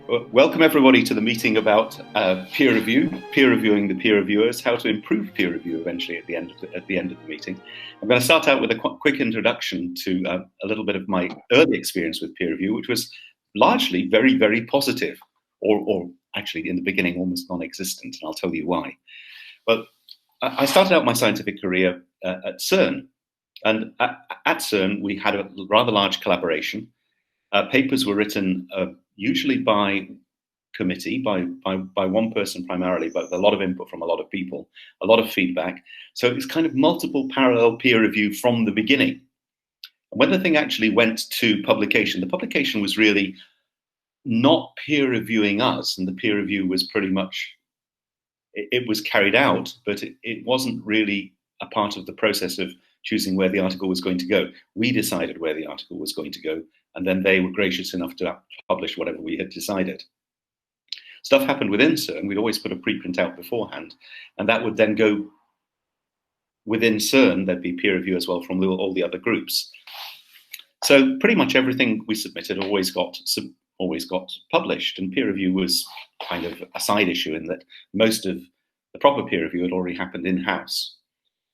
Welcome everybody to the meeting about peer review, peer reviewing the peer reviewers, how to improve peer review eventually at the end of the meeting. I'm going to start out with a quick introduction to a little bit of my early experience with peer review, which was largely very, very positive, or actually in the beginning almost non-existent, and I'll tell you why. But I started out my scientific career at CERN, and at CERN we had a rather large collaboration. Papers were written usually by committee, by one person primarily, but a lot of input from a lot of people, a lot of feedback. So it's kind of multiple parallel peer review from the beginning. And when the thing actually went to publication, the publication was really not peer reviewing us, and the peer review was pretty much, it was carried out, but it wasn't really a part of the process of choosing where the article was going to go. We decided where the article was going to go, and then they were gracious enough to publish whatever we had decided. Stuff happened within CERN. We'd always put a preprint out beforehand, and that would then go within CERN. There'd be peer review as well from all the other groups. So pretty much everything we submitted always got published, and peer review was kind of a side issue in that most of the proper peer review had already happened in-house.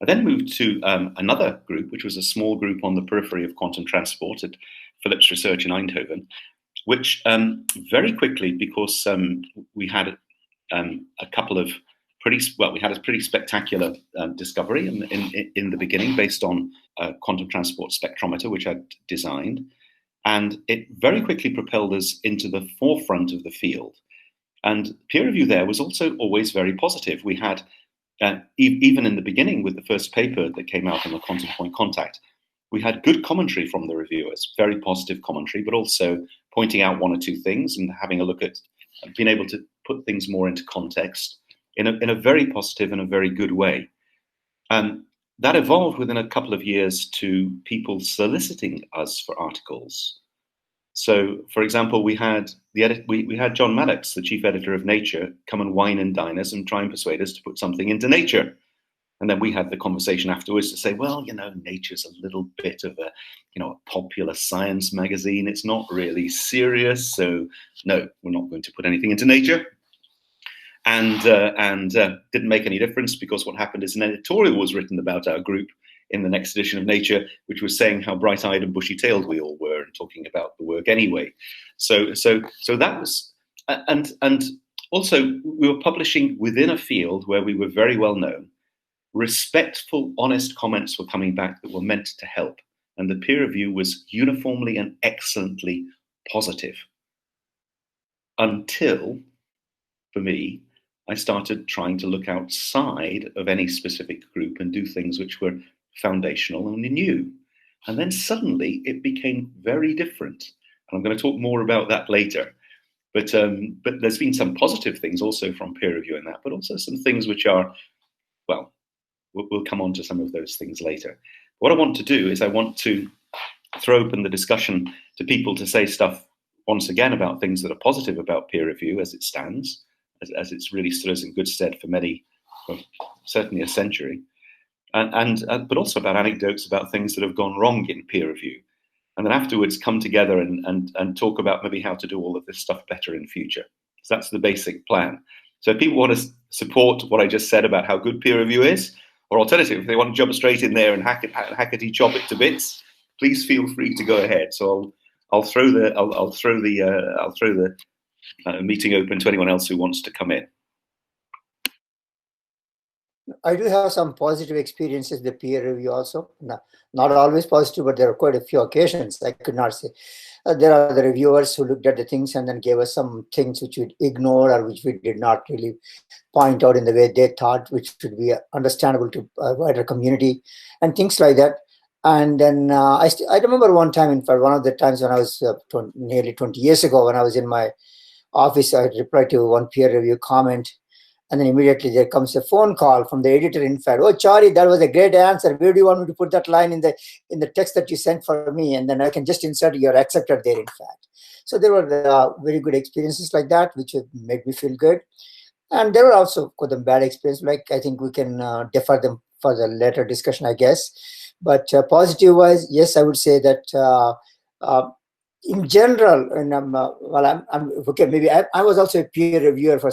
I then moved to another group, which was a small group on the periphery of quantum transport at Philips Research in Eindhoven, which very quickly, because we had a couple of we had a pretty spectacular discovery in the beginning based on a quantum transport spectrometer, which I'd designed, and it very quickly propelled us into the forefront of the field. And peer review there was also always very positive. We had even in the beginning with the first paper that came out on the quantum point contact, we had good commentary from the reviewers, very positive commentary, but also pointing out one or two things and having a look at being able to put things more into context in a very positive and a very good way. And that evolved within a couple of years to people soliciting us for articles. So, for example, we had John Maddox, the chief editor of Nature, come and wine and dine us and try and persuade us to put something into Nature. And then we had the conversation afterwards to say, well, Nature's a little bit of a popular science magazine. It's not really serious, so no, we're not going to put anything into Nature. And didn't make any difference, because what happened is an editorial was written about our group in the next edition of Nature, which was saying how bright-eyed and bushy-tailed we all were, and talking about the work anyway. So that was, and also we were publishing within a field where we were very well known. Respectful, honest comments were coming back that were meant to help, and the peer review was uniformly and excellently positive. Until, for me, I started trying to look outside of any specific group and do things which were foundational and new. And then suddenly it became very different. And I'm going to talk more about that later. But there's been some positive things also from peer review in that, but also some things which are, well, we'll come on to some of those things later. What I want to do is I want to throw open the discussion to people to say stuff once again about things that are positive about peer review as it stands, as it's really stood us in good stead for many, well, certainly a century. But also about anecdotes about things that have gone wrong in peer review. And then afterwards come together and talk about maybe how to do all of this stuff better in future. So that's the basic plan. So if people want to support what I just said about how good peer review is, or alternatively, if they want to jump straight in there and hackety chop it to bits, please feel free to go ahead. So I'll throw the meeting open to anyone else who wants to come in. I do have some positive experiences with the peer review also. Not always positive, but there are quite a few occasions. I could not say. There are the reviewers who looked at the things and then gave us some things which we ignored or which we did not really point out in the way they thought, which should be understandable to a wider community and things like that. And then I remember one time, in fact, one of the times when I was nearly 20 years ago, when I was in my office, I replied to one peer review comment. And then immediately there comes a phone call from the editor. In fact, oh, Chary, that was a great answer. Where do you want me to put that line in the text that you sent for me? And then I can just insert your accepted there, in fact. So there were very good experiences like that, which made me feel good. And there were also quite bad experiences. Like, I think we can defer them for the later discussion, I guess. But positive-wise, yes, I would say that in general, and I'm okay. Maybe I was also a peer reviewer for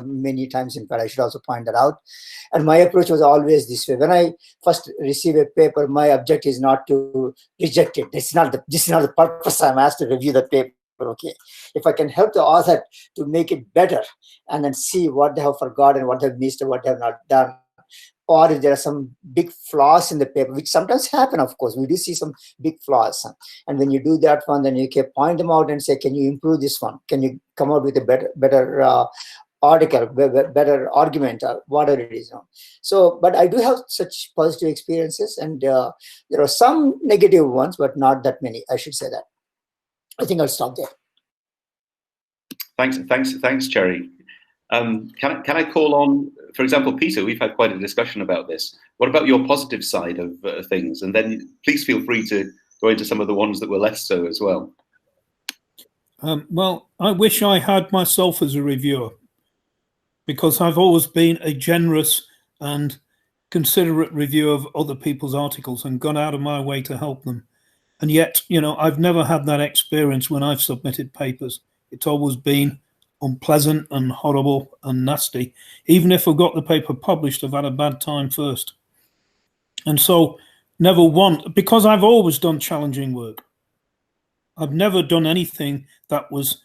many times. In fact, I should also point that out. And my approach was always this way: when I first receive a paper, my objective is not to reject it. This is not the purpose. I'm asked to review the paper. Okay, if I can help the author to make it better, and then see what they have forgotten, what they've missed, or what they have not done, or if there are some big flaws in the paper, which sometimes happen, of course, we do see some big flaws. And when you do that one, then you can point them out and say, can you improve this one? Can you come out with a better article, better argument, or whatever it is. So, but I do have such positive experiences, and there are some negative ones, but not that many, I should say that. I think I'll stop there. Thanks, Chary. Can I call on, for example, Peter? We've had quite a discussion about this. What about your positive side of things? And then please feel free to go into some of the ones that were less so as well. Well, I wish I had myself as a reviewer, because I've always been a generous and considerate reviewer of other people's articles and gone out of my way to help them. And yet, I've never had that experience when I've submitted papers. It's always been unpleasant and horrible and nasty. Even if I've got the paper published, I've had a bad time first. And so because I've always done challenging work. I've never done anything that was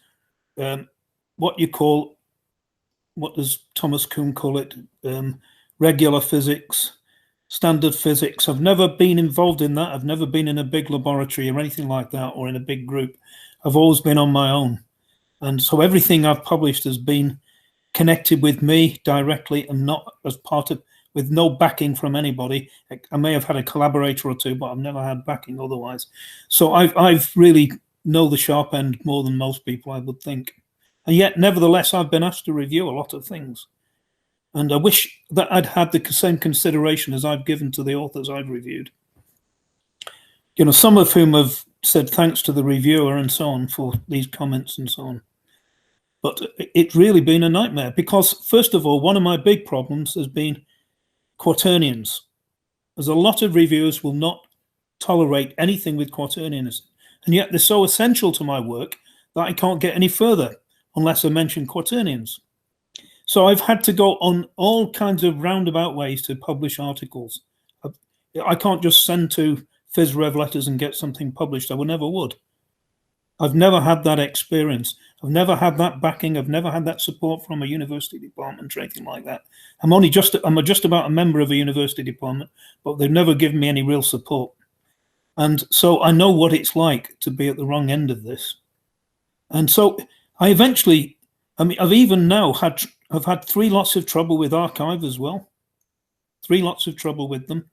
what does Thomas Kuhn call it? Regular physics, standard physics. I've never been involved in that. I've never been in a big laboratory or anything like that, or in a big group. I've always been on my own. And so everything I've published has been connected with me directly, and not as with no backing from anybody. I may have had a collaborator or two, but I've never had backing otherwise. So I've really know the sharp end more than most people, I would think. And yet, nevertheless, I've been asked to review a lot of things. And I wish that I'd had the same consideration as I've given to the authors I've reviewed. Some of whom have said thanks to the reviewer and so on for these comments and so on. But it's really been a nightmare, because, first of all, one of my big problems has been quaternions. There's a lot of reviewers will not tolerate anything with quaternions, and yet they're so essential to my work that I can't get any further unless I mention quaternions. So I've had to go on all kinds of roundabout ways to publish articles. I can't just send to PhysRev letters and get something published. I never would. I've never had that experience. I've never had that backing. I've never had that support from a university department or anything like that. I'm just about a member of a university department, but they've never given me any real support. And so I know what it's like to be at the wrong end of this. And so I've even now I've had 3 lots of trouble with arXiv as well. 3 lots of trouble with them.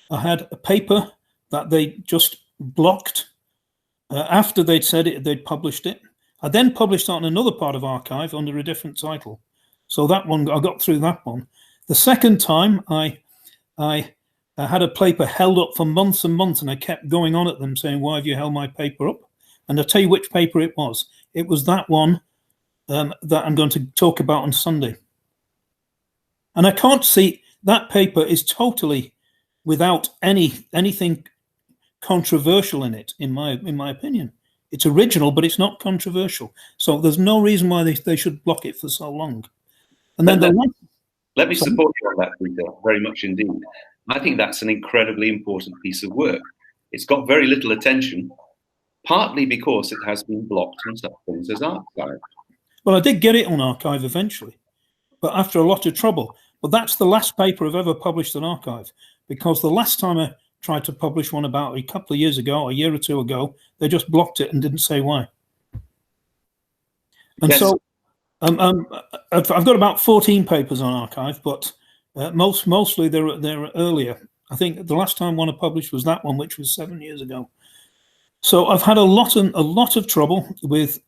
I had a paper that they just blocked after they'd said they'd published it. I then published on another part of arXiv under a different title. So that one, I got through that one. The second time, I had a paper held up for months and months, and I kept going on at them saying, why have you held my paper up? And I'll tell you which paper it was. It was that one that I'm going to talk about on Sunday. And I can't see, that paper is totally without anything controversial in it, in my opinion. It's original, but it's not controversial. So there's no reason why they should block it for so long. And then let me support you on that, Peter, very much indeed. I think that's an incredibly important piece of work. It's got very little attention, partly because it has been blocked on such things as arXiv. Well, I did get it on arXiv eventually, but after a lot of trouble. But that's the last paper I've ever published on arXiv, because the last time I tried to publish one about a couple of years ago, a year or two ago, they just blocked it and didn't say why. And yes. So I've got about 14 papers on arXiv, but mostly they're earlier. I think the last time one I published was that one, which was 7 years ago. So I've had a lot of trouble with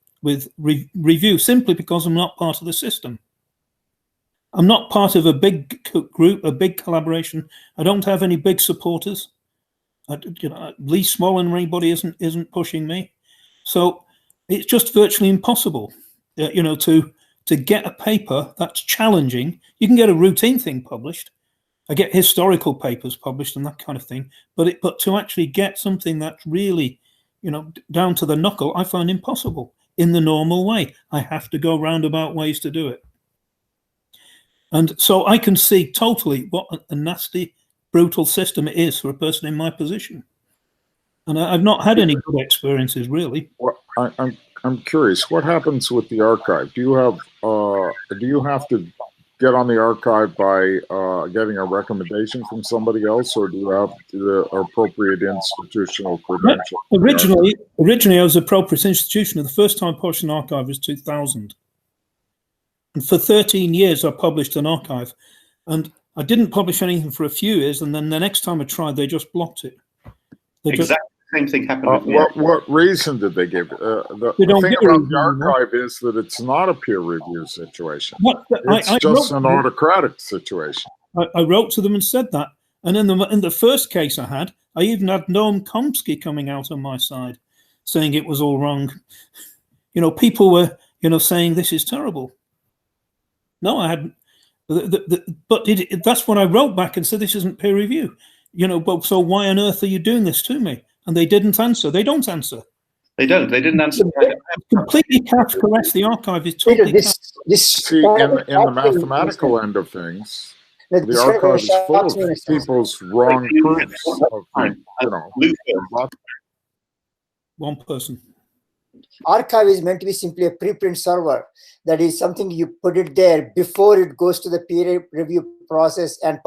review, simply because I'm not part of the system. I'm not part of a big group, a big collaboration. I don't have any big supporters. Lee Smolin or anybody isn't pushing me. So it's just virtually impossible, to get a paper that's challenging. You can get a routine thing published. I get historical papers published and that kind of thing. But to actually get something that's really, down to the knuckle, I find impossible in the normal way. I have to go roundabout ways to do it. And so I can see totally what a nasty, brutal system it is for a person in my position. And I've not had any good experiences, really. Well, I'm curious. What happens with the archive? Do you have to get on the archive by getting a recommendation from somebody else, or do you have the appropriate institutional credential? Originally, I was appropriate institution. The first time I published an archive was 2000. And for 13 years, I published an archive. And I didn't publish anything for a few years. And then the next time I tried, they just blocked it. Exactly the same thing happened with me. What reason did they give? The thing about the archive is that it's not a peer review situation. It's just an autocratic situation. I wrote to them and said that. And in the first case I had, I even had Noam Chomsky coming out on my side, saying it was all wrong. People were, saying this is terrible. No, I hadn't. But that's what I wrote back and said, this isn't peer review. But so why on earth are you doing this to me? And they didn't answer. They don't answer. They don't. They didn't answer. Completely Kafkaesque. The archive is totally See, in the mathematical end of things, the archive is full of people's wrong proofs. One person. Archive is meant to be simply a preprint server. That is something you put it there before it goes to the peer review process and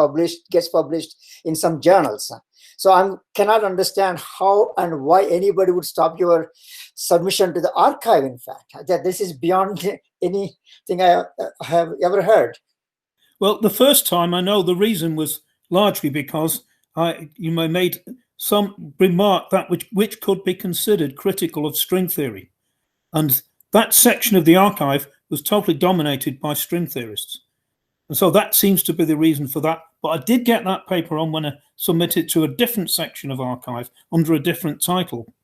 gets published in some journals. So I cannot understand how and why anybody would stop your submission to the archive, in fact. That this is beyond anything I have ever heard. Well, the first time, I know the reason was largely because you made some remark that which could be considered critical of string theory. And that section of the archive was totally dominated by string theorists. And so that seems to be the reason for that. But I did get that paper on when I submitted to a different section of archive under a different title.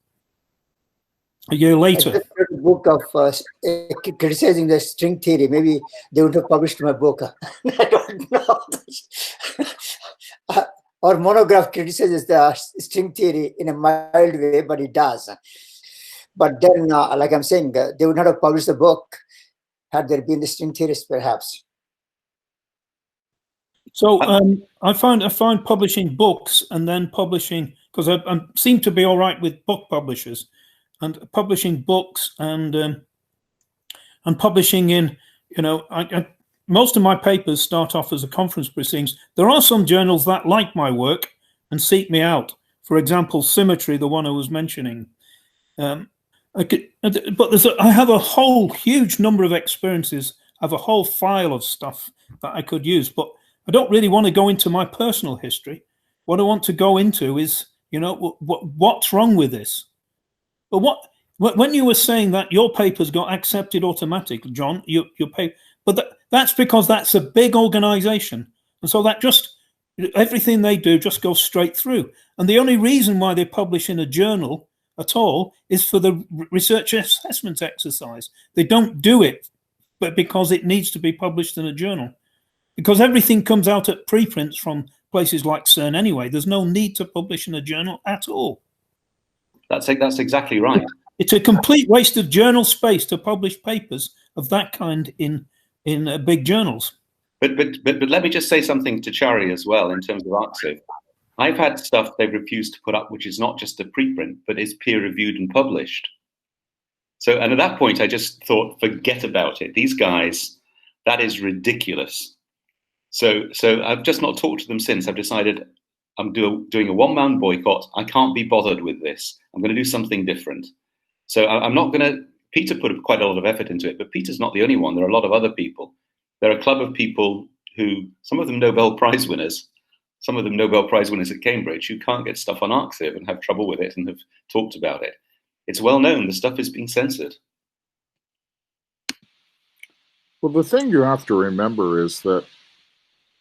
A year later. I just read a book of criticizing the string theory. Maybe they would have published my book. I don't know. Our monograph criticizes the string theory in a mild way, but it does. But then, like I'm saying, they would not have published the book had there been the string theorists, perhaps. So I find publishing books and then publishing, because I seem to be all right with book publishers, and publishing books and publishing in, most of my papers start off as a conference proceedings. There are some journals that like my work and seek me out. For example, Symmetry, the one I was mentioning. I have a whole huge number of experiences. I have a whole file of stuff that I could use, but I don't really want to go into my personal history. What I want to go into is, what's wrong with this? But when you were saying that your papers got accepted automatically, John, your paper, but that's because that's a big organization. And so that just, everything they do just goes straight through. And the only reason why they publish in a journal at all is for the research assessment exercise. They don't do it, but because it needs to be published in a journal. Because everything comes out at preprints from places like CERN anyway. There's no need to publish in a journal at all. That's exactly right. It's a complete waste of journal space to publish papers of that kind in big journals. But let me just say something to Chary as well in terms of ArXiv. I've had stuff they've refused to put up, which is not just a preprint, but is peer-reviewed and published. So, and at that point, I just thought, forget about it. These guys, that is ridiculous. So I've just not talked to them since. I've decided I'm doing a one-man boycott. I can't be bothered with this. I'm going to do something different. So I'm not going to. Peter put quite a lot of effort into it, but Peter's not the only one. There are a lot of other people. There are a club of people who, some of them Nobel Prize winners, some of them Nobel Prize winners at Cambridge, who can't get stuff on ArXiv and have trouble with it and have talked about it. It's well known. The stuff is being censored. Well, the thing you have to remember is that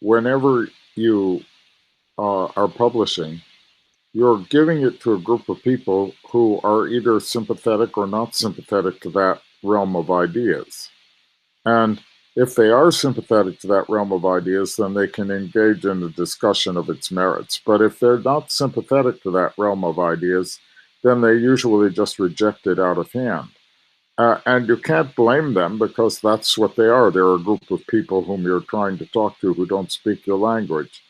whenever you are publishing, you're giving it to a group of people who are either sympathetic or not sympathetic to that realm of ideas. And if they are sympathetic to that realm of ideas, then they can engage in a discussion of its merits. But if they're not sympathetic to that realm of ideas, then they usually just reject it out of hand. And you can't blame them because that's what they are. They're a group of people whom you're trying to talk to who don't speak your language.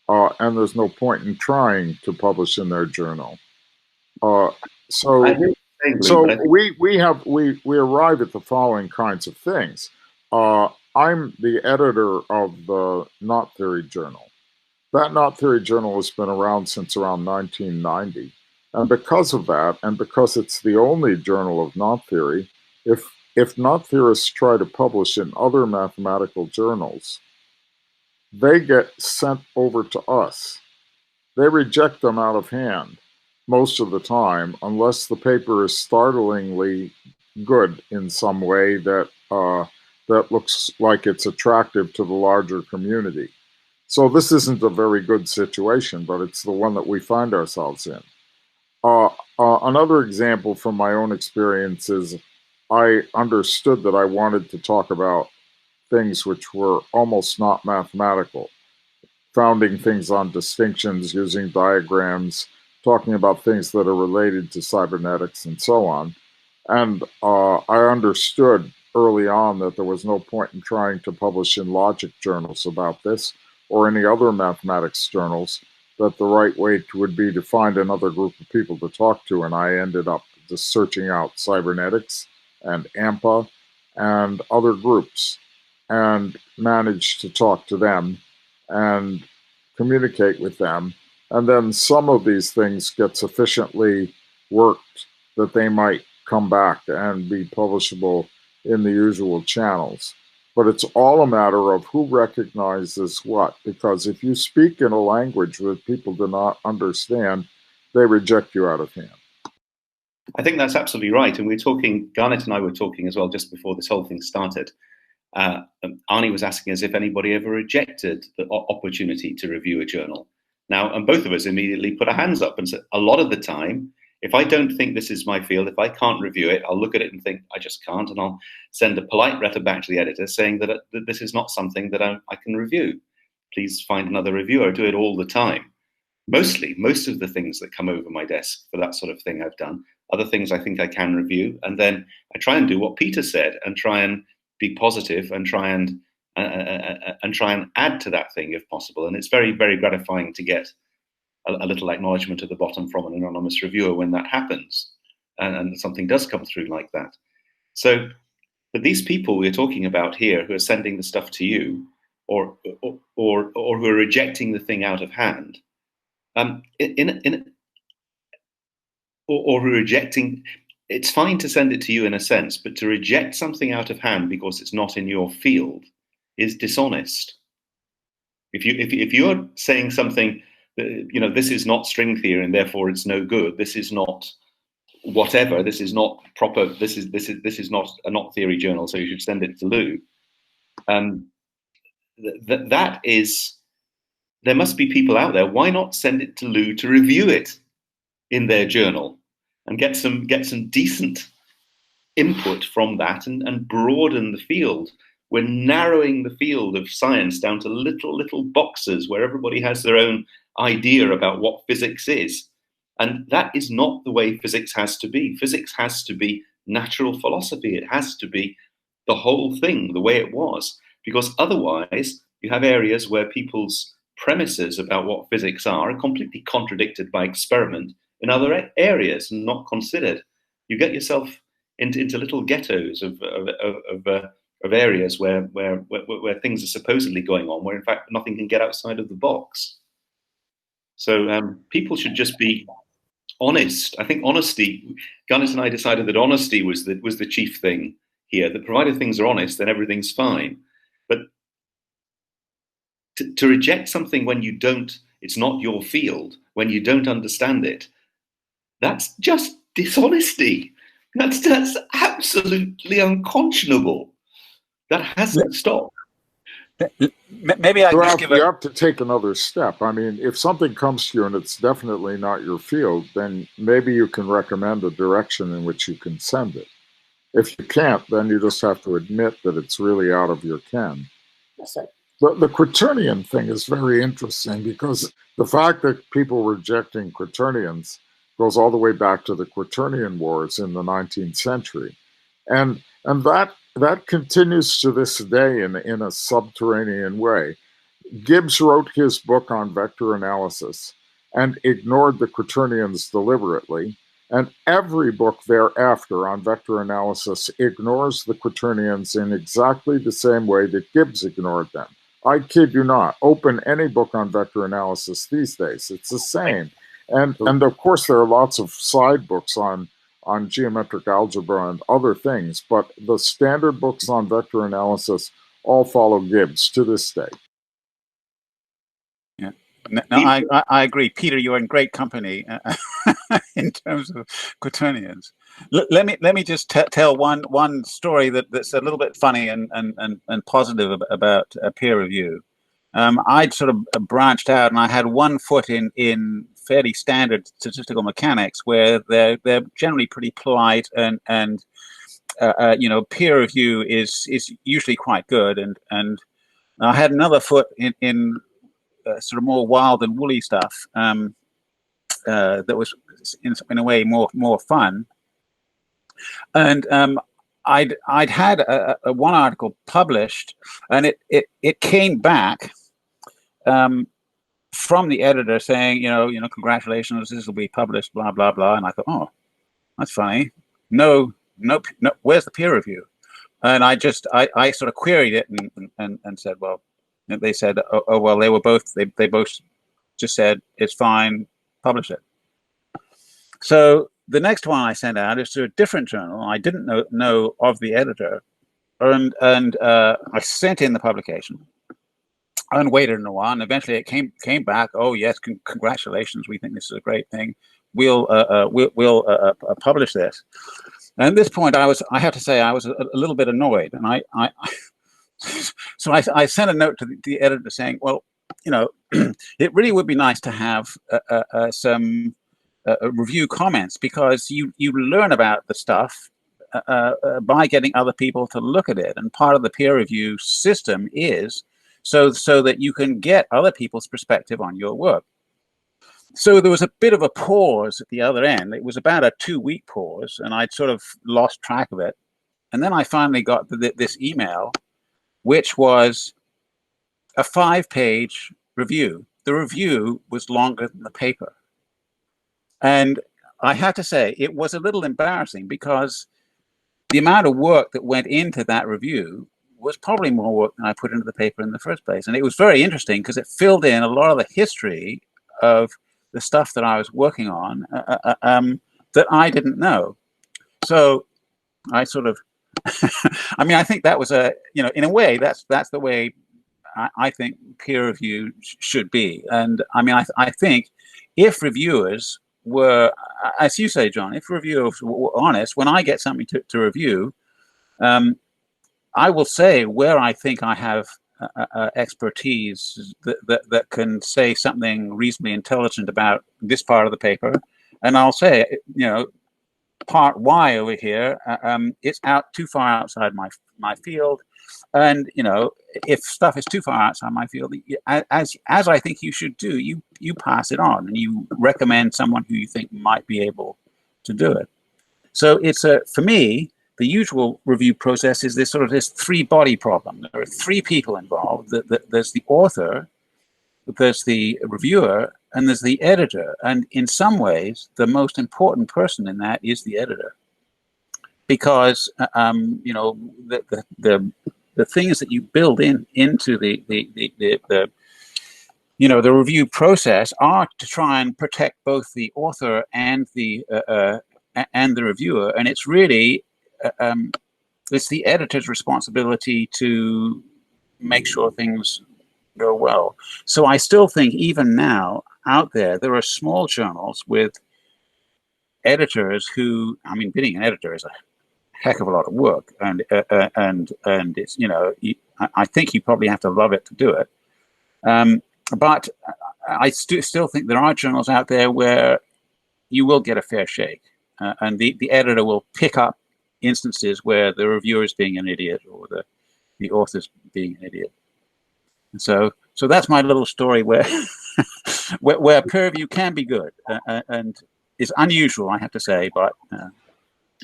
And there's no point in trying to publish in their journal. So we arrive at the following kinds of things. I'm the editor of the Knot Theory Journal. That Knot Theory Journal has been around since around 1990. And because of that, and because it's the only journal of knot theory, if knot theorists try to publish in other mathematical journals, they get sent over to us. They reject them out of hand most of the time, unless the paper is startlingly good in some way that looks like it's attractive to the larger community. So this isn't a very good situation, but it's the one that we find ourselves in. Another example from my own experience is I understood that I wanted to talk about things which were almost not mathematical, founding things on distinctions, using diagrams, talking about things that are related to cybernetics and so on. And I understood early on that there was no point in trying to publish in logic journals about this or any other mathematics journals, that the right way would be to find another group of people to talk to. And I ended up just searching out cybernetics and AMPA and other groups and managed to talk to them and communicate with them. And then some of these things get sufficiently worked that they might come back and be publishable in the usual channels. But it's all a matter of who recognizes what, because if you speak in a language that people do not understand, they reject you out of hand. I think that's absolutely right. And we're talking, Garnet and I were talking as well just before this whole thing started. Arnie was asking us if anybody ever rejected the opportunity to review a journal. Now, and both of us immediately put our hands up and said, a lot of the time, if I don't think this is my field, if I can't review it, I'll look at it and think, I just can't. And I'll send a polite letter back to the editor saying that this is not something that I can review. Please find another reviewer. I do it all the time. Most of the things that come over my desk for that sort of thing I've done. Other things I think I can review. And then I try and do what Peter said and try and be positive and try and add to that thing if possible. And it's very, very gratifying to get a little acknowledgement at the bottom from an anonymous reviewer when that happens and something does come through like that. So, but these people we're talking about here who are sending the stuff to you or who are rejecting the thing out of hand, or who are rejecting, it's fine to send it to you in a sense, but to reject something out of hand because it's not in your field is dishonest. If you're saying something, this is not string theory and therefore it's no good. This is not whatever. This is not proper. This is not a knot theory journal. So you should send it to Lou. That is, there must be people out there. Why not send it to Lou to review it in their journal and get some decent input from that and broaden the field? We're narrowing the field of science down to little boxes where everybody has their own idea about what physics is. And that is not the way physics has to be. Physics has to be natural philosophy. It has to be the whole thing, the way it was. Because otherwise, you have areas where people's premises about what physics are completely contradicted by experiment in other areas and not considered. You get yourself into little ghettos of areas where things are supposedly going on, where in fact nothing can get outside of the box. So people should just be honest. I think honesty, Garnet and I decided that honesty was the chief thing here, that provided things are honest, then everything's fine. But to reject something when you don't, it's not your field, when you don't understand it, that's just dishonesty. That's absolutely unconscionable. That hasn't stopped. Maybe I can just you have to take another step. I mean, if something comes to you and it's definitely not your field, then maybe you can recommend a direction in which you can send it. If you can't, then you just have to admit that it's really out of your ken. That's right. The quaternion thing is very interesting because the fact that people rejecting quaternions goes all the way back to the Quaternion Wars in the 19th century. And that continues to this day in a subterranean way. Gibbs wrote his book on vector analysis and ignored the Quaternions deliberately. And every book thereafter on vector analysis ignores the Quaternions in exactly the same way that Gibbs ignored them. I kid you not. Open any book on vector analysis these days. It's the same. And of course, there are lots of side books on geometric algebra and other things, but the standard books on vector analysis all follow Gibbs to this day. Yeah, no, I agree, Peter. You're in great company in terms of Quaternions. Let me just tell one story that's a little bit funny and positive about peer review. I'd sort of branched out, and I had one foot in fairly standard statistical mechanics, where they're generally pretty polite, and you know, peer review is usually quite good, and I had another foot in sort of more wild and woolly stuff that was in a way more fun. And I'd had a one article published, and it came back from the editor saying, you know, congratulations, this will be published, blah blah blah. And I thought, oh, that's funny. No, where's the peer review? And I sort of queried it and said, well, they said, oh well, they both just said it's fine, publish it. So the next one I sent out is to a different journal. I didn't know of the editor, and I sent in the publication and waited a while, and eventually it came back. Oh yes, congratulations, we think this is a great thing. We'll publish this. And at this point, I have to say I was a little bit annoyed, and so I sent a note to the editor saying, well, you know, it really would be nice to have some review comments, because you learn about the stuff by getting other people to look at it, and part of the peer review system is so that you can get other people's perspective on your work. So there was a bit of a pause at the other end. It was about a 2-week pause, and I'd sort of lost track of it. And then I finally got this email, which was a 5-page review. The review was longer than the paper. And I have to say, it was a little embarrassing, because the amount of work that went into that review was probably more work than I put into the paper in the first place. And it was very interesting, because it filled in a lot of the history of the stuff that I was working on that I didn't know. So I sort of, I mean, I think that was in a way, that's the way I think peer review should be. And I mean, I think if reviewers were, as you say, John, if reviewers were honest, when I get something to review, I will say where I think I have expertise that can say something reasonably intelligent about this part of the paper, and I'll say, you know, part Y over here, it's out too far outside my field, and you know, if stuff is too far outside my field, as I think you should do, you pass it on, and you recommend someone who you think might be able to do it. So it's for me, the usual review process is this 3-body problem. There are 3 people involved. There's the author, there's the reviewer, and there's the editor. And in some ways, the most important person in that is the editor, because you know, the things that you build into the you know, the review process are to try and protect both the author and the reviewer, and it's really it's the editor's responsibility to make sure things go well. So I still think even now out there are small journals with editors who, I mean, being an editor is a heck of a lot of work, and it's, you know, I think you probably have to love it to do it. But I still think there are journals out there where you will get a fair shake, and the editor will pick up instances where the reviewer is being an idiot, or the author's being an idiot. And so that's my little story where where peer review can be good, and is unusual, I have to say, but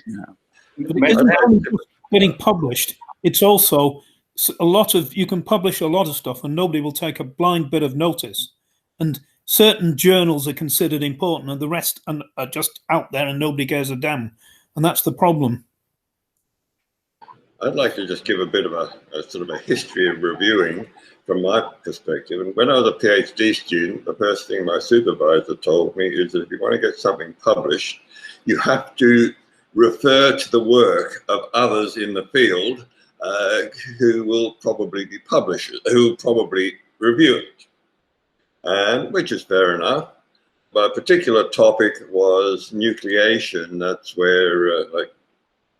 you know. But it isn't only just getting published. It's also a lot of, you can publish a lot of stuff and nobody will take a blind bit of notice. And certain journals are considered important and the rest are just out there and nobody cares a damn. And that's the problem. I'd like to just give a bit of a sort of a history of reviewing from my perspective. And when I was a PhD student, the first thing my supervisor told me is that if you want to get something published, you have to refer to the work of others in the field who will probably be publishers, who will probably review it, and which is fair enough. But a particular topic was nucleation. That's where like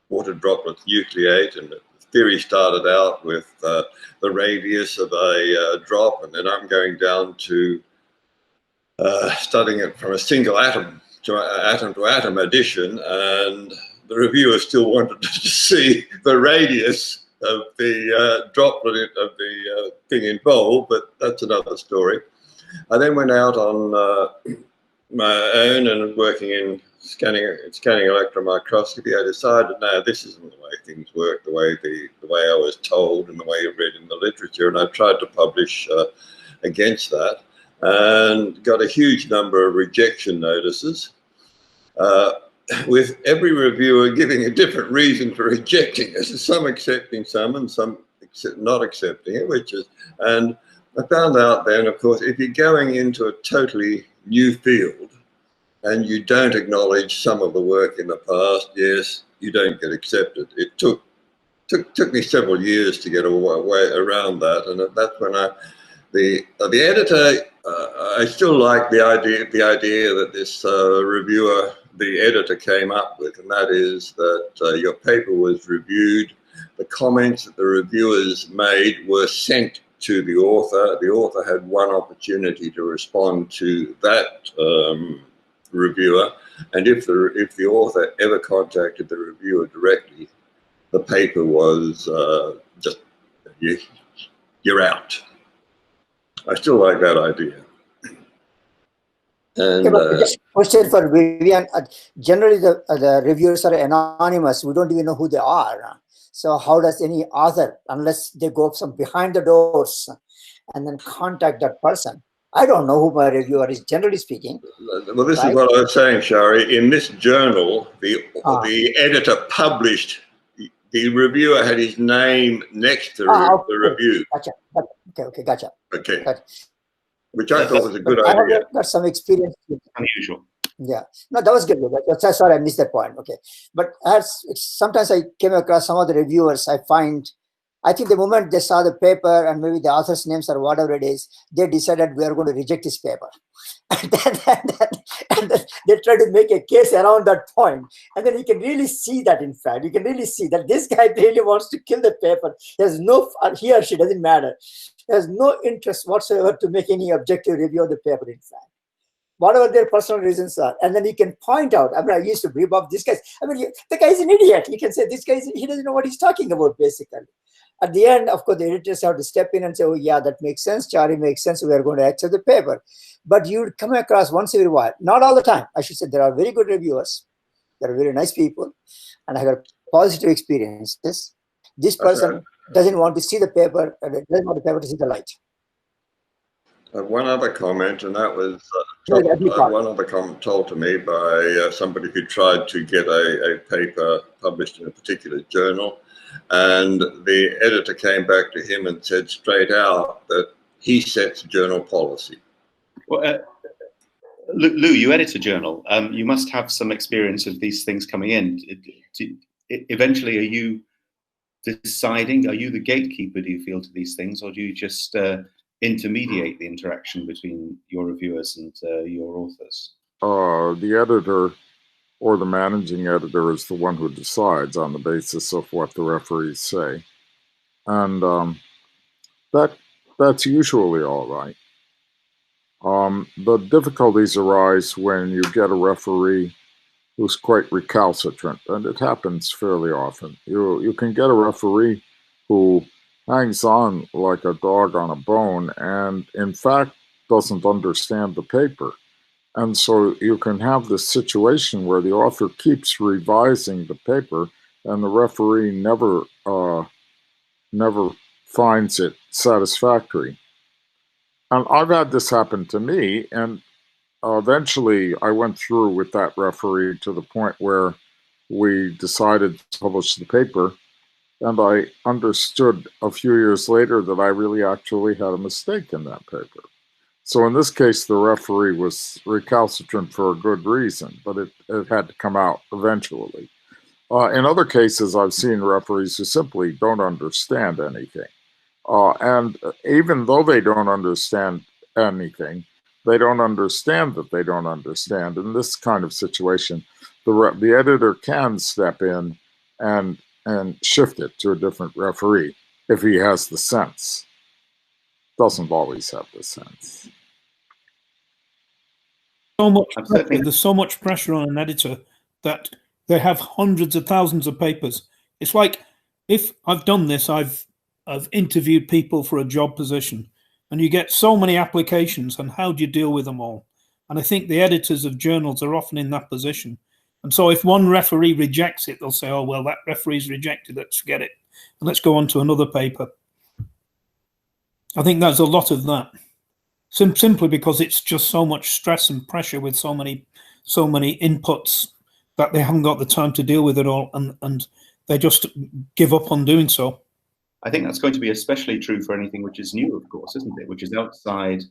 water droplets nucleate, and the theory started out with the radius of a drop, and then I'm going down to studying it from a single atom to atom addition, and the reviewer still wanted to see the radius of the droplet of the thing involved, but that's another story. I then went out on my own and working in scanning electron microscopy. I decided, no, this isn't the way things work, the way I was told and the way I read in the literature, and I tried to publish against that, and got a huge number of rejection notices, with every reviewer giving a different reason for rejecting it, some accepting some and some not accepting it, and I found out then, of course, if you're going into a totally new field and you don't acknowledge some of the work in the past, yes, you don't get accepted. It took me several years to get a way around that, and that's when the editor, I still like the idea that this reviewer, the editor, came up with, and that is that your paper was reviewed, the comments that the reviewers made were sent to the author. The author had one opportunity to respond to that reviewer, and if the author ever contacted the reviewer directly, the paper was just you're out. I still like that idea. And just question for Vivian. Generally, the reviewers are anonymous. We don't even know who they are. So how does any author, unless they go from behind the doors and then contact that person? I don't know who my reviewer is, generally speaking. Well, this is what I was saying, Chary. In this journal, the editor published, the reviewer had his name next to the review. Gotcha. Okay, gotcha. Okay. Gotcha. Which I thought was a good idea. I have got some experience. Unusual. Yeah, no, that was good. Sorry, I missed that point. Okay, but sometimes I came across some of the reviewers. I think the moment they saw the paper and maybe the author's names or whatever it is, they decided we are going to reject this paper. And then they try to make a case around that point. And then you can really see that, in fact, you can really see that this guy really wants to kill the paper. He or she, doesn't matter. He has no interest whatsoever to make any objective review of the paper, in fact. Whatever their personal reasons are. And then you can point out, I used to brief up this guy. The guy is an idiot. You can say, this guy, he doesn't know what he's talking about, basically. At the end, of course, the editors have to step in and say, oh, yeah, that makes sense. Chary makes sense. We are going to accept the paper. But you come across once in a while, not all the time. I should say there are very good reviewers. There are very nice people. And I got positive experiences. This person doesn't want to see the paper, doesn't want the paper to see the light. One other comment, and that was one other comment told to me by somebody who tried to get a paper published in a particular journal, and the editor came back to him and said straight out that he sets journal policy. Well, Lou, you edit a journal. You must have some experience of these things coming in. Eventually, are you deciding? Are you the gatekeeper, do you feel, to these things, or do you just intermediate the interaction between your reviewers and your authors? The editor or the managing editor is the one who decides on the basis of what the referees say. And that's usually all right. The difficulties arise when you get a referee who's quite recalcitrant, and it happens fairly often. You can get a referee who hangs on like a dog on a bone and in fact doesn't understand the paper. And so you can have this situation where the author keeps revising the paper and the referee never finds it satisfactory. And I've had this happen to me, and eventually I went through with that referee to the point where we decided to publish the paper, and I understood a few years later that I really actually had a mistake in that paper. So in this case, the referee was recalcitrant for a good reason, but it had to come out eventually. In other cases, I've seen referees who simply don't understand anything. And even though they don't understand anything, they don't understand that they don't understand. In this kind of situation, the editor can step in and shift it to a different referee if he has the sense. Doesn't always have the sense. There's so much pressure on an editor that they have hundreds of thousands of papers. It's like, if I've done this, I've interviewed people for a job position, and you get so many applications, and how do you deal with them all? And I think the editors of journals are often in that position. And so if one referee rejects it, they'll say, oh, well, that referee's rejected, let's forget it, and let's go on to another paper. I think there's a lot of that, simply because it's just so much stress and pressure with so many inputs that they haven't got the time to deal with it all, and they just give up on doing so. I think that's going to be especially true for anything which is new, of course, isn't it? Which is outside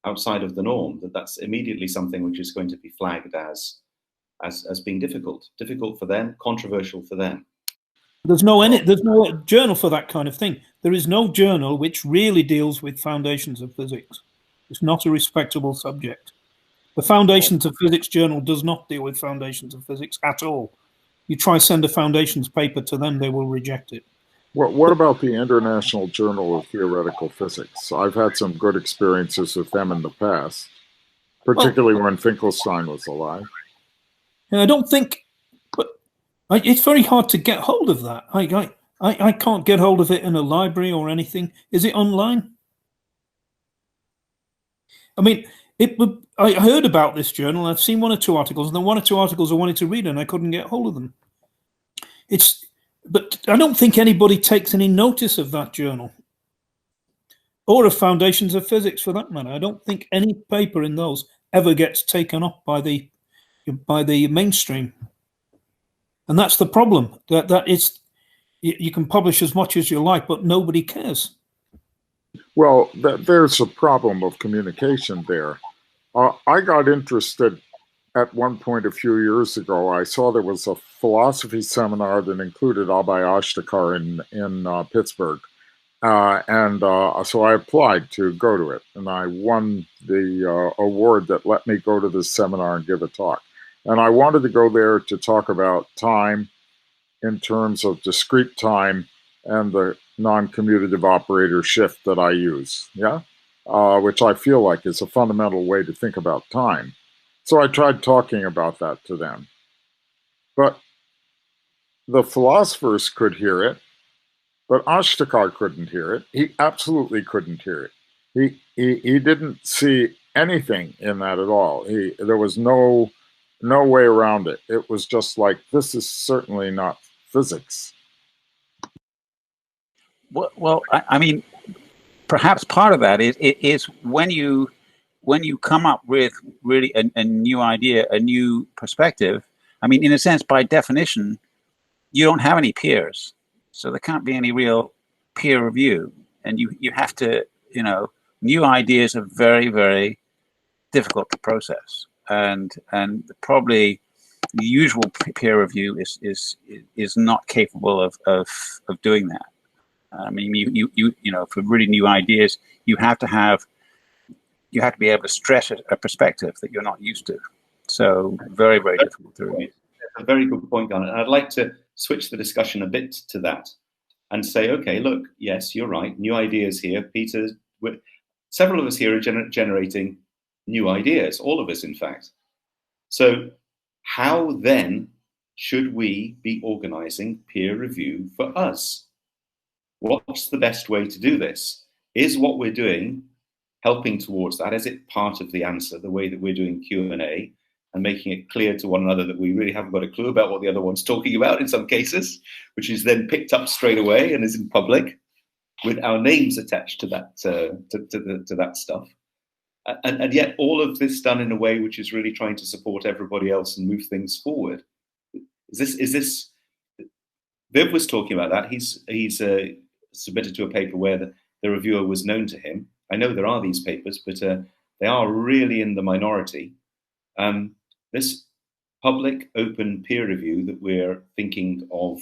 of the norm. That's immediately something which is going to be flagged as being difficult for them, controversial for them. There's no journal for that kind of thing. There is no journal which really deals with foundations of physics. It's not a respectable subject. The Foundations of Physics journal does not deal with foundations of physics at all. You try send a foundations paper to them, they will reject it. What about the International Journal of Theoretical Physics? I've had some good experiences with them in the past, particularly when Finkelstein was alive. I don't think, but it's very hard to get hold of that. I can't get hold of it in a library or anything. Is it online? I mean, I heard about this journal. I've seen one or two articles, and then one or two articles I wanted to read, and I couldn't get hold of them. But I don't think anybody takes any notice of that journal, or of Foundations of Physics for that matter. I don't think any paper in those ever gets taken up by the mainstream, and that's the problem. That it's, you can publish as much as you like, but nobody cares. Well, there's a problem of communication there. I got interested at one point a few years ago. I saw there was a philosophy seminar that included Abhay Ashtekar in Pittsburgh. So I applied to go to it, and I won the award that let me go to this seminar and give a talk. And I wanted to go there to talk about time in terms of discrete time and the non-commutative operator shift that I use, which I feel like is a fundamental way to think about time. So I tried talking about that to them. But the philosophers could hear it, but Ashtekar couldn't hear it. He absolutely couldn't hear it. He didn't see anything in that at all. There was no way around it. It was just like, this is certainly not physics. Well, I mean, perhaps part of that is when you come up with really a new idea, a new perspective. I mean, in a sense, by definition, you don't have any peers, so there can't be any real peer review, and you have to, new ideas are very, very difficult to process, and probably the usual peer review is not capable of doing that. I mean, for really new ideas, you have to be able to stress a perspective that you're not used to. So very, very difficult to review. A very good point, Garnet. And I'd like to switch the discussion a bit to that and say, okay, look, yes, you're right. New ideas here. Peter, several of us here are generating new ideas, all of us, in fact. So how then should we be organizing peer review for us? What's the best way to do this? Is what we're doing helping towards that? Is it part of the answer, the way that we're doing Q&A and making it clear to one another that we really haven't got a clue about what the other one's talking about in some cases, which is then picked up straight away and is in public with our names attached to that to that stuff? And yet all of this done in a way which is really trying to support everybody else and move things forward. Is this Viv was talking about that. He's submitted to a paper where the reviewer was known to him. I know there are these papers, but they are really in the minority. This public open peer review that we're thinking of,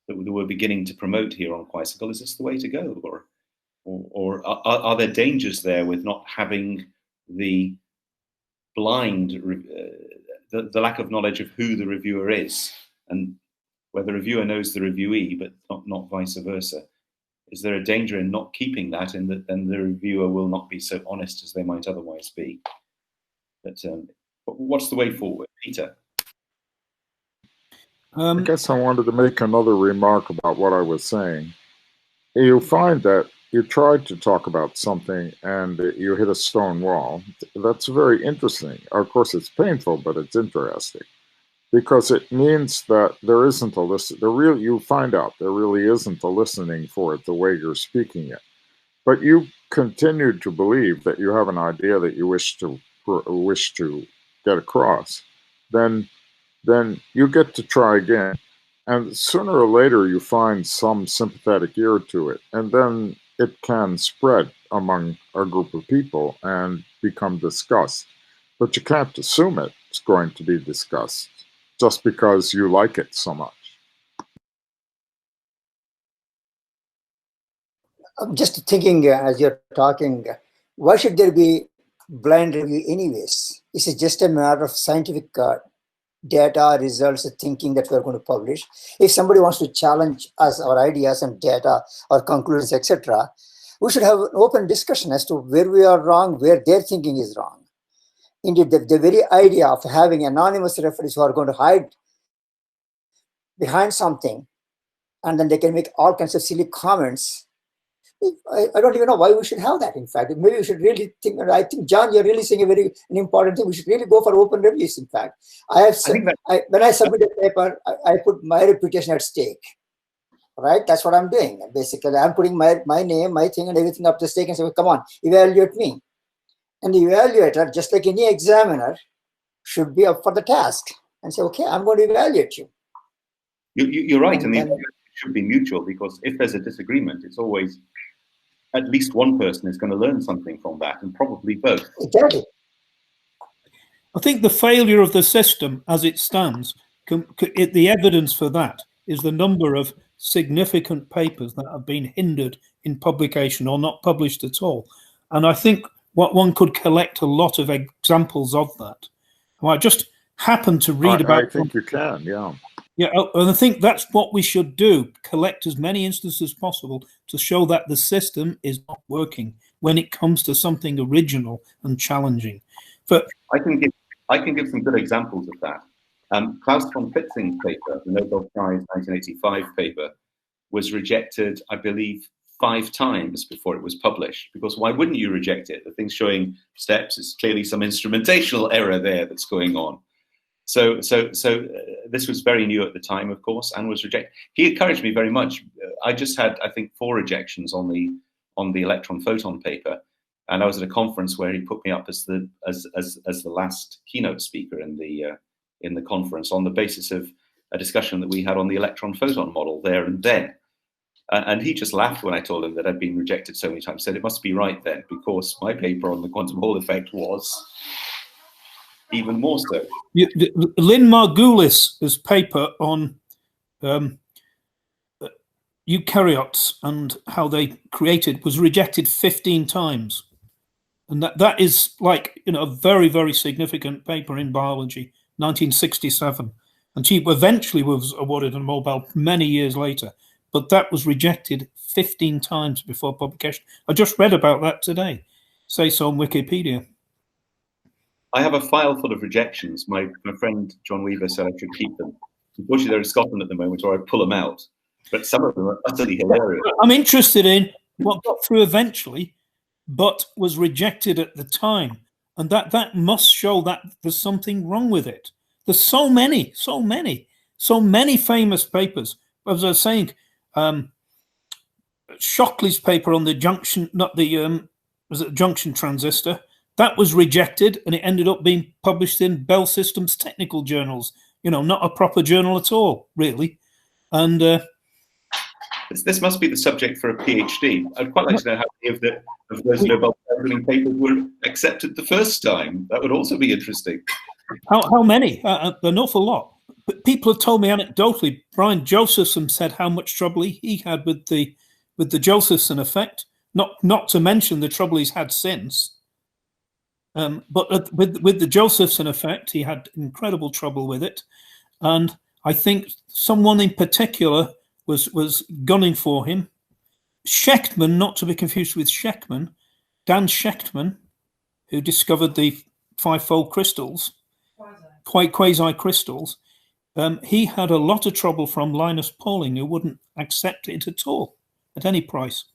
that we're beginning to promote here on Quicycle, is this the way to go? Or are there dangers there with not having the blind, the lack of knowledge of who the reviewer is, and where the reviewer knows the reviewee, but not vice versa? Is there a danger in not keeping that, in that then the reviewer will not be so honest as they might otherwise be? But what's the way forward, Peter? I guess I wanted to make another remark about what I was saying. You find that you tried to talk about something and you hit a stone wall. That's very interesting. Of course, it's painful, but it's interesting, because it means that there isn't a listen. You find out there really isn't a listening for it the way you're speaking it. But you continue to believe that you have an idea that you wish to get across. Then you get to try again. And sooner or later, you find some sympathetic ear to it. And then it can spread among a group of people and become discussed. But you can't assume it's going to be discussed just because you like it so much. I'm just thinking as you're talking, why should there be blind review anyways? This is just a matter of scientific data, results, thinking that we're going to publish. If somebody wants to challenge us, our ideas and data or conclusions, etc., we should have an open discussion as to where we are wrong, where their thinking is wrong. Indeed, the very idea of having anonymous referees who are going to hide behind something and then they can make all kinds of silly comments, I don't even know why we should have that. In fact, maybe we should really think. I think, John, you're really saying an important thing. We should really go for open reviews. In fact, when I submit a paper, I put my reputation at stake. Right? That's what I'm doing. Basically, I'm putting my name, my thing, and everything up to stake and say, well, come on, evaluate me. And the evaluator, just like any examiner, should be up for the task and say, okay, I'm going to evaluate you. You're right, and the evaluation should be mutual, because if there's a disagreement, it's always at least one person is going to learn something from that, and probably both. Exactly. I think the failure of the system as it stands, the evidence for that is the number of significant papers that have been hindered in publication or not published at all. And I think what one could collect a lot of examples of that. Well, I just happened to read about. I think you can, yeah. Yeah, and I think that's what we should do, collect as many instances as possible to show that the system is not working when it comes to something original and challenging. But I can give some good examples of that. Klaus von Fitzing's paper, the Nobel Prize 1985 paper, was rejected, I believe, 5 times before it was published. Because why wouldn't you reject it? The thing's showing steps. It's clearly some instrumentational error there that's going on. So this was very new at the time, of course, and was rejected. He encouraged me very much. I just had, I think, 4 rejections on the electron photon paper, and I was at a conference where he put me up as the last keynote speaker in the conference on the basis of a discussion that we had on the electron photon model there and then. And he just laughed when I told him that I'd been rejected so many times. Said it must be right then, because my paper on the quantum Hall effect was even more so. Lynn Margulis's paper on eukaryotes and how they created was rejected 15 times. And that is like, a very, very significant paper in biology, 1967. And she eventually was awarded a Nobel many years later. But that was rejected 15 times before publication. I just read about that today. Say so on Wikipedia. I have a file full of rejections. My friend John Weaver said I should keep them. Unfortunately, they're in Scotland at the moment, or I pull them out. But some of them are utterly hilarious. I'm interested in what got through eventually. but was rejected at the time. And that must show that there's something wrong with it. There's so many famous papers. As I was saying, Shockley's paper on the junction, not the was it the junction transistor, that was rejected, and it ended up being published in Bell Systems technical journals. You know, not a proper journal at all, really. And this must be the subject for a PhD. I'd quite like to know how many of those Nobel Prize-winning papers were accepted the first time. That would also be interesting. How many? An awful lot. But people have told me anecdotally. Brian Josephson said how much trouble he had with the Josephson effect. Not to mention the trouble he's had since. But with the Josephson effect, he had incredible trouble with it, and I think someone in particular was gunning for him. Schechtman, not to be confused with Shechtman, Dan Schechtman, who discovered the five-fold crystals, quasi crystals. He had a lot of trouble from Linus Pauling, who wouldn't accept it at all, at any price.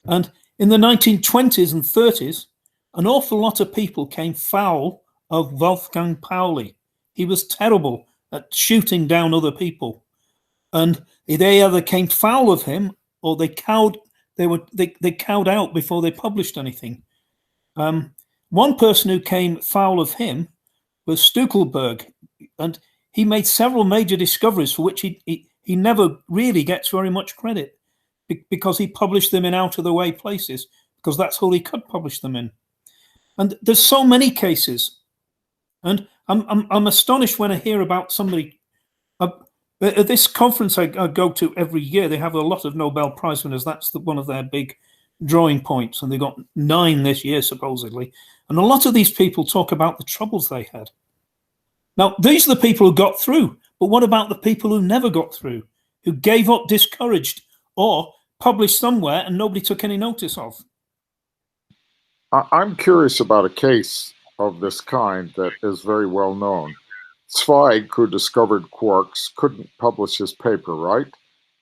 And in the 1920s and 30s, an awful lot of people came foul of Wolfgang Pauli. He was terrible at shooting down other people. And they either came foul of him or they cowed out before they published anything. One person who came foul of him was Stuckelberg, and he made several major discoveries for which he never really gets very much credit, because he published them in out-of-the-way places, because that's all he could publish them in. And there's so many cases, and I'm astonished when I hear about somebody. At this conference I go to every year, they have a lot of Nobel Prize winners. That's one of their big drawing points, and they got 9 this year supposedly. And a lot of these people talk about the troubles they had. Now, these are the people who got through, but what about the people who never got through, who gave up, discouraged, or published somewhere and nobody took any notice of? I'm curious about a case of this kind that is very well known. Zweig, who discovered quarks, couldn't publish his paper, right?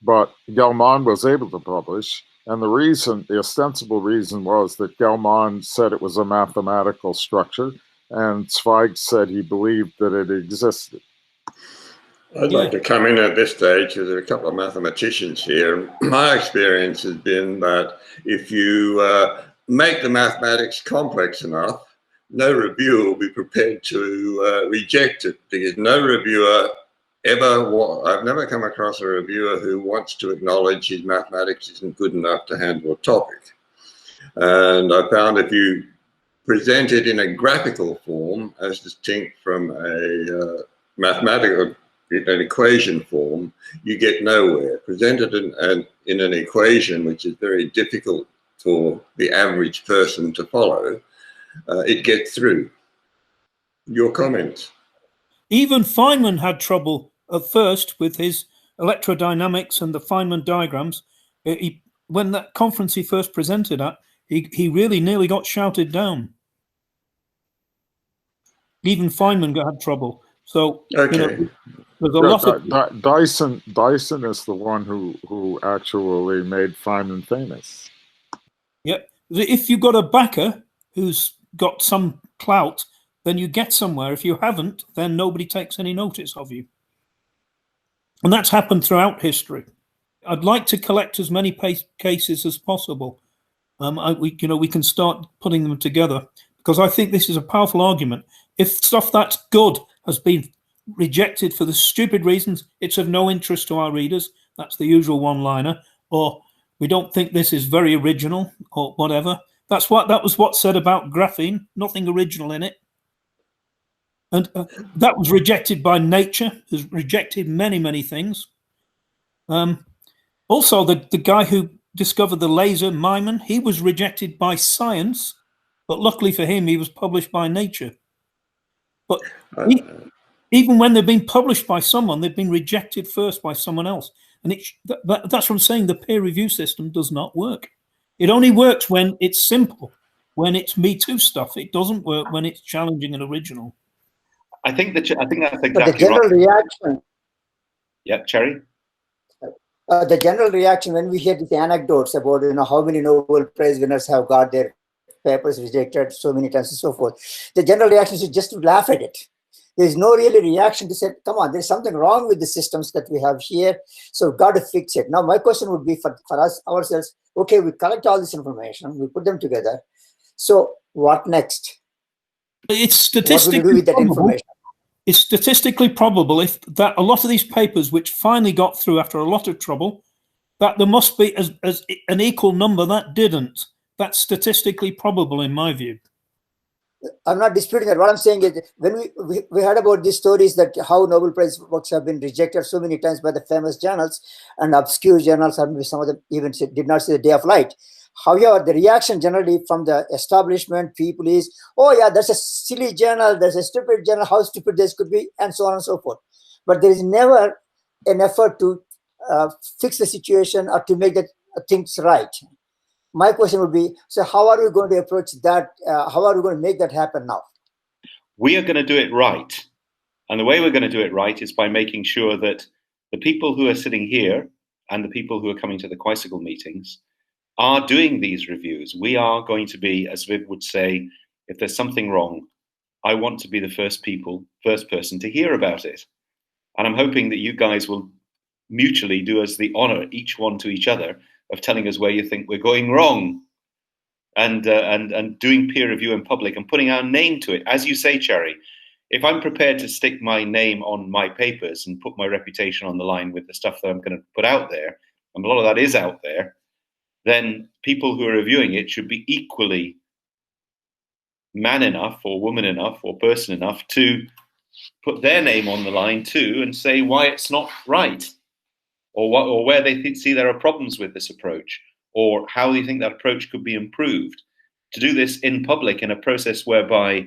But Gell-Mann was able to publish, and the ostensible reason was that Gell-Mann said it was a mathematical structure, and Zweig said he believed that it existed. I'd like to come in at this stage, because there are a couple of mathematicians here. My experience has been that if you make the mathematics complex enough, no reviewer will be prepared to reject it, because no reviewer I've never come across a reviewer who wants to acknowledge his mathematics isn't good enough to handle a topic. And I found if you present it in a graphical form, as distinct from a mathematical, an equation form, you get nowhere. Presented in an equation, which is very difficult for the average person to follow, it gets through. Your comments? Even Feynman had trouble at first with his electrodynamics and the Feynman diagrams. When that conference he first presented at, he really nearly got shouted down. Even Feynman had trouble. So, okay. There's a lot of Dyson is the one who actually made Feynman famous. Yep. If you've got a backer who's got some clout, then you get somewhere. If you haven't, then nobody takes any notice of you. And that's happened throughout history. I'd like to collect as many cases as possible. We can start putting them together, because I think this is a powerful argument. If stuff that's good has been rejected for the stupid reasons, it's of no interest to our readers, that's the usual one-liner, or we don't think this is very original, or whatever. That was what's said about graphene, nothing original in it. And that was rejected by Nature, has rejected many, many things. Also, the guy who discovered the laser, Myman, he was rejected by Science, but luckily for him, he was published by Nature. But even when they've been published by someone, they've been rejected first by someone else. And that's what I'm saying, the peer review system does not work. It only works when it's simple, when it's Me Too stuff. It doesn't work when it's challenging and original. I think that's exactly the general reaction. Yeah, Chary? The general reaction when we hear these anecdotes about how many Nobel Prize winners have got their papers rejected so many times and so forth. The general reaction is just to laugh at it. There's no really reaction to say, come on, there's something wrong with the systems that we have here, so we've got to fix it. Now, my question would be for us, ourselves, okay, we collect all this information, we put them together, so what next? It's What will statistically you do with that probable. information? It's statistically probable if that a lot of these papers, which finally got through after a lot of trouble, that there must be as an equal number that didn't. That's statistically probable in my view. I'm not disputing that. What I'm saying is, when we heard about these stories that how Nobel Prize works have been rejected so many times by the famous journals and obscure journals, and some of them even did not see the day of light. However, the reaction generally from the establishment people is, oh yeah, that's a silly journal, that's a stupid journal, how stupid this could be, and so on and so forth. But there is never an effort to fix the situation or to make the things right. My question would be, so how are we going to approach that? How are we going to make that happen now? We are going to do it right. And the way we're going to do it right is by making sure that the people who are sitting here and the people who are coming to the Quicycle meetings are doing these reviews. We are going to be, as Viv would say, if there's something wrong, I want to be the first person to hear about it. And I'm hoping that you guys will mutually do us the honor, each one to each other, of telling us where you think we're going wrong, and doing peer review in public and putting our name to it. As you say, Chary, if I'm prepared to stick my name on my papers and put my reputation on the line with the stuff that I'm going to put out there, and a lot of that is out there, then people who are reviewing it should be equally man enough or woman enough or person enough to put their name on the line too and say why it's not right, or where they see there are problems with this approach, or how they think that approach could be improved. To do this in public in a process whereby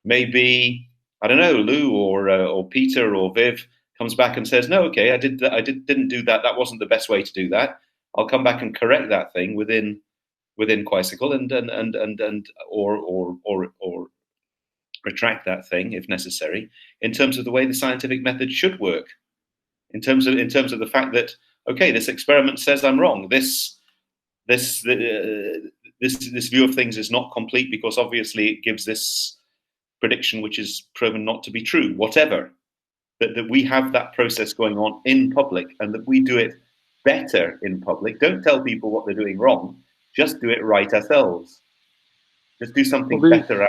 maybe, I don't know, Lou or Peter or Viv comes back and says, no, okay, I didn't do that. That wasn't the best way to do that. I'll come back and correct that thing within Quicycle or retract that thing if necessary, in terms of the way the scientific method should work. In terms of the fact that, okay, this experiment says I'm wrong. This view of things is not complete because obviously it gives this prediction which is proven not to be true. Whatever, that we have that process going on in public and that we do it better in public. Don't tell people what they're doing wrong. Just do it right ourselves. Just do something better.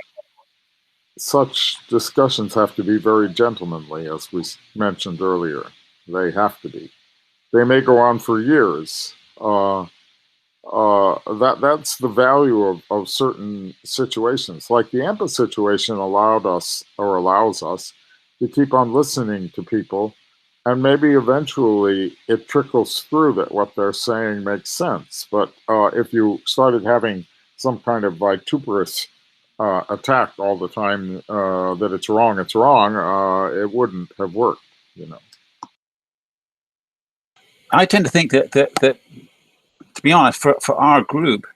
Such discussions have to be very gentlemanly, as we mentioned earlier. They have to be. They may go on for years. That's the value of certain situations. Like the AMPA situation allows us to keep on listening to people, and maybe eventually it trickles through that what they're saying makes sense. But if you started having some kind of vituperous attack all the time that it's wrong, it wouldn't have worked, you know. I tend to think that to be honest, for our group,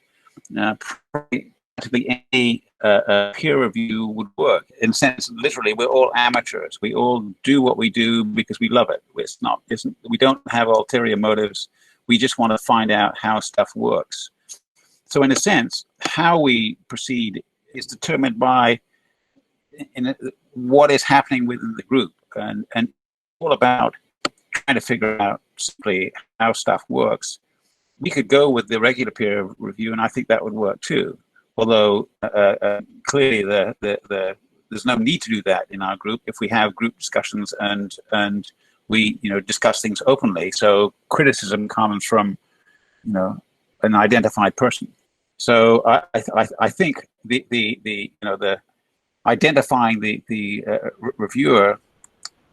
practically any peer review would work. In a sense, literally, we're all amateurs. We all do what we do because we love it. We don't have ulterior motives. We just want to find out how stuff works. So in a sense, how we proceed is determined by what is happening within the group, and all about trying to figure out simply how stuff works. We could go with the regular peer review, and I think that would work too. Although clearly there's no need to do that in our group if we have group discussions and we discuss things openly. So criticism comes from an identified person. So I think the identifying the reviewer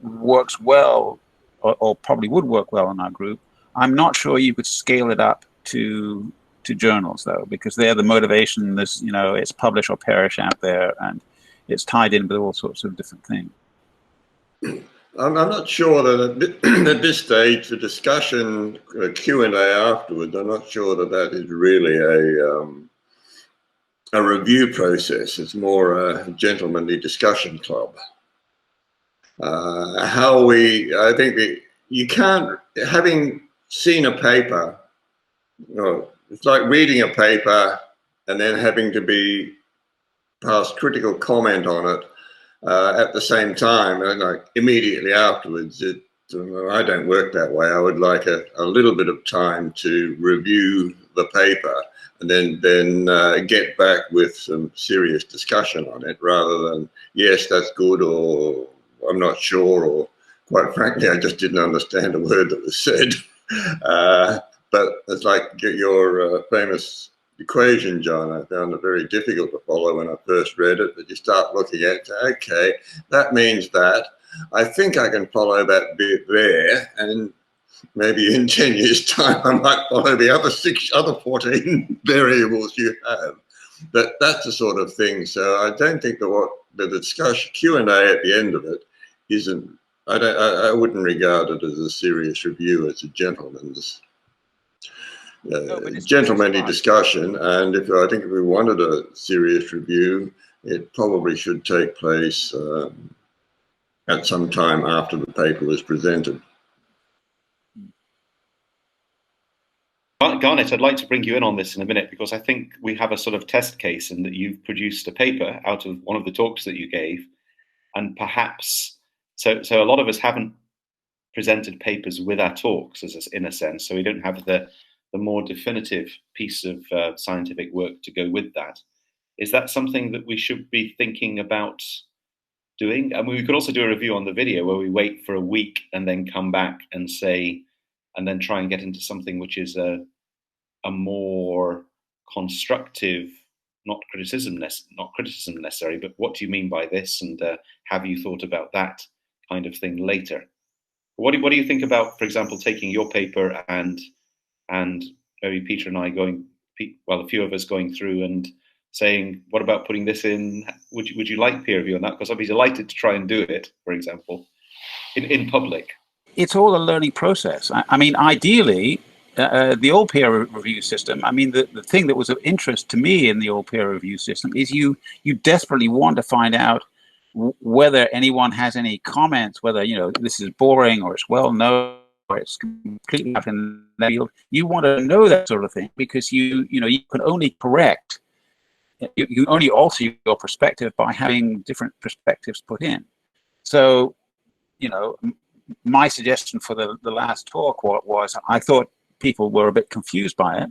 works well, or probably would work well in our group. I'm not sure you could scale it up to journals though, because they're the motivation. There's it's publish or perish out there, and it's tied in with all sorts of different things. I'm not sure that at this stage, the discussion, Q&A afterwards, I'm not sure that is really a review process. It's more a gentlemanly discussion club. I think that you can't, having seen a paper, it's like reading a paper and then having to be pass critical comment on it at the same time, and like immediately afterwards. I don't work that way. I would like a little bit of time to review the paper and then get back with some serious discussion on it, rather than, yes, that's good, or I'm not sure, or quite frankly, I just didn't understand a word that was said. But it's like your famous equation, John. I found it very difficult to follow when I first read it, but you start looking at it, okay, that means that. I think I can follow that bit there, and maybe in 10 years' time I might follow the other 14 variables you have. But that's the sort of thing. So I don't think that what the discussion Q&A at the end of it isn't. I wouldn't regard it as a serious review. It's a gentleman's gentlemanly discussion. And I think if we wanted a serious review, it probably should take place at some time after the paper was presented. Garnet, I'd like to bring you in on this in a minute, because I think we have a sort of test case in that you've produced a paper out of one of the talks that you gave, and perhaps, so a lot of us haven't presented papers with our talks, in a sense, so we don't have the more definitive piece of scientific work to go with that. Is that something that we should be thinking about doing? I mean, we could also do a review on the video where we wait for a week and then come back and say, and then try and get into something which is a more constructive, not criticism necessary, but what do you mean by this, and have you thought about that kind of thing later? What do you think about, for example, taking your paper and maybe Peter and I a few of us going through and saying, what about putting this in? Would you like peer review on that? Because I'd be delighted to try and do it, for example, in public. It's all a learning process. I mean, ideally, the old peer review system, I mean, the thing that was of interest to me in the old peer review system is you desperately want to find out whether anyone has any comments, whether, this is boring or it's well known or it's completely out in the field. You want to know that sort of thing, because you can only correct, you only alter your perspective by having different perspectives put in. So, my suggestion for the last talk was I thought people were a bit confused by it.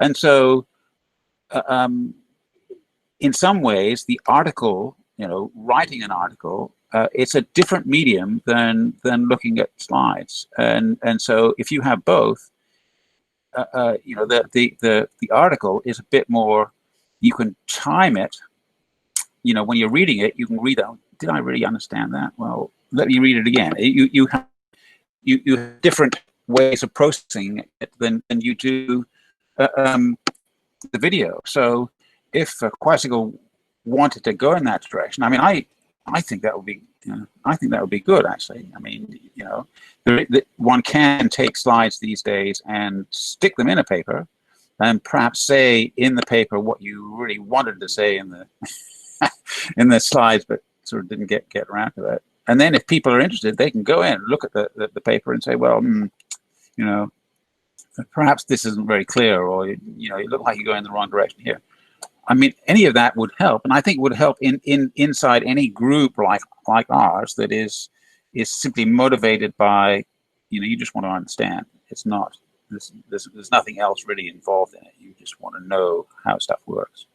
And so in some ways, the article, writing an article, it's a different medium than looking at slides. And so if you have both, the article is a bit more, you can time it, when you're reading it, you can read out, did I really understand that? Well, let me read it again. You have different ways of processing it than you do the video. So if Quicycle wanted to go in that direction, I mean, I think that would be, I think that would be good, actually. I mean, one can take slides these days and stick them in a paper, and perhaps say in the paper what you really wanted to say in the in the slides, but sort of didn't get around to that. And then if people are interested, they can go in, look at the paper and say, well, perhaps this isn't very clear, or, you look like you're going in the wrong direction here. I mean, any of that would help. And I think it would help inside any group like ours that is simply motivated by, you just want to understand. It's not, there's nothing else really involved in it. You just want to know how stuff works.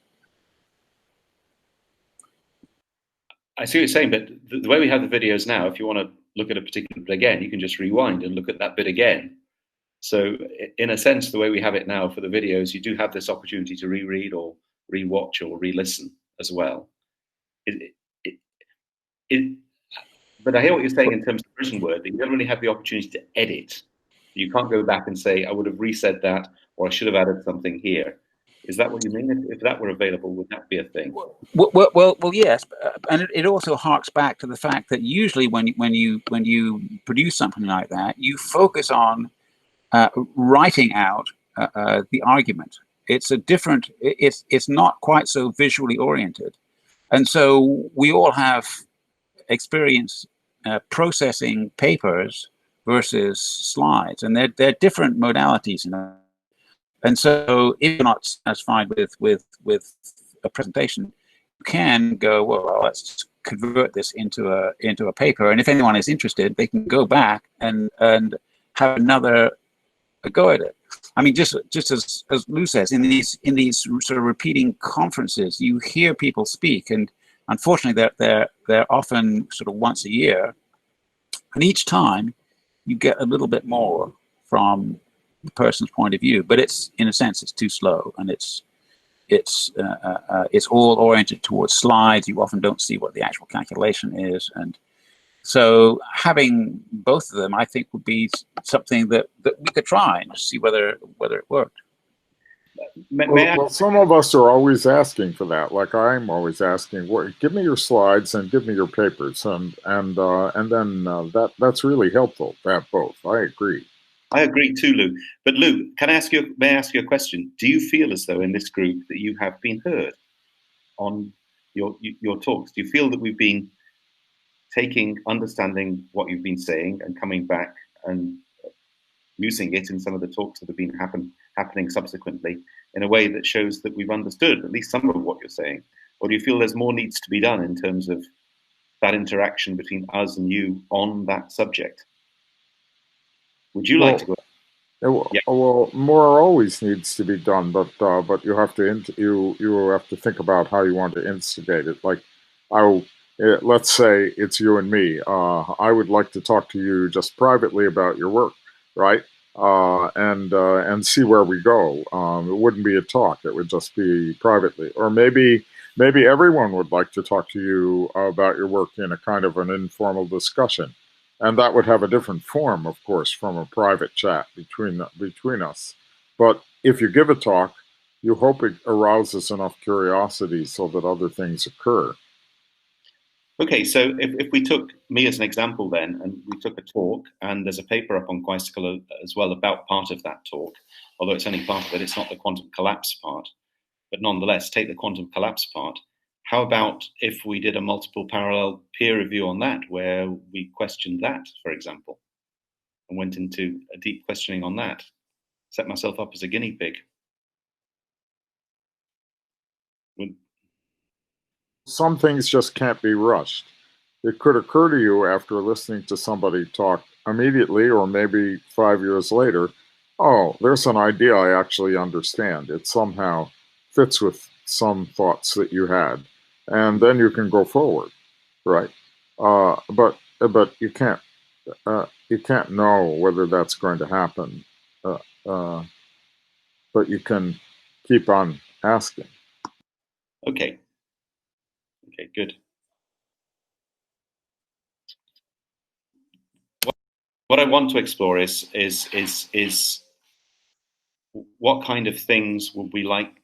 I see what you're saying, but the way we have the videos now, if you want to look at a particular bit again, you can just rewind and look at that bit again. So in a sense, the way we have it now for the videos, you do have this opportunity to reread or rewatch or re-listen as well. But I hear what you're saying in terms of written word, that you don't really have the opportunity to edit. You can't go back and say, I would have resaid that, or I should have added something here. Is that what you mean? If that were available, would that be a thing? Well, yes, and it also harks back to the fact that usually when you produce something like that, you focus on writing out the argument. It's a different. It's not quite so visually oriented, and so we all have experience processing papers versus slides, and they're different modalities. And so if you're not satisfied with a presentation, can go, well, let's convert this into a paper, and if anyone is interested, they can go back and have another go at it. I mean, just as Lou says, in these sort of repeating conferences, you hear people speak, and unfortunately, they're often sort of once a year, and each time you get a little bit more from the person's point of view. But it's, in a sense, it's too slow, and it's all oriented towards slides. You often don't see what the actual calculation is, and so having both of them, I think, would be something that we could try and see whether it worked. Well, some of us are always asking for that. Like I'm always asking, give me your slides and give me your papers, and then that's really helpful to have both. I agree. I agree too, Lou. But Lou, may I ask you a question? Do you feel as though in this group that you have been heard on your talks? Do you feel that we've been understanding what you've been saying and coming back and using it in some of the talks that have been happening subsequently in a way that shows that we've understood at least some of what you're saying? Or do you feel there's more needs to be done in terms of that interaction between us and you on that subject? Would you like to go? Yeah. Well, more always needs to be done, but you have to think about how you want to instigate it. Like, let's say it's you and me. I would like to talk to you just privately about your work, right? And see where we go. It wouldn't be a talk; it would just be privately. Or maybe everyone would like to talk to you about your work in a kind of an informal discussion. And that would have a different form, of course, from a private chat between us. But if you give a talk, you hope it arouses enough curiosity so that other things occur. Okay, so if we took me as an example then, and we took a talk, and there's a paper up on Quicycle as well about part of that talk, although it's only part of it, it's not the quantum collapse part. But nonetheless, take the quantum collapse part. How about if we did a multiple parallel peer review on that, where we questioned that, for example, and went into a deep questioning on that? Set myself up as a guinea pig. Some things just can't be rushed. It could occur to you after listening to somebody talk immediately, or maybe 5 years later, oh, there's an idea I actually understand. It somehow fits with some thoughts that you had. And then you can go forward, right? But you can't know whether that's going to happen. But you can keep on asking. Okay, good. What I want to explore is what kind of things would we like.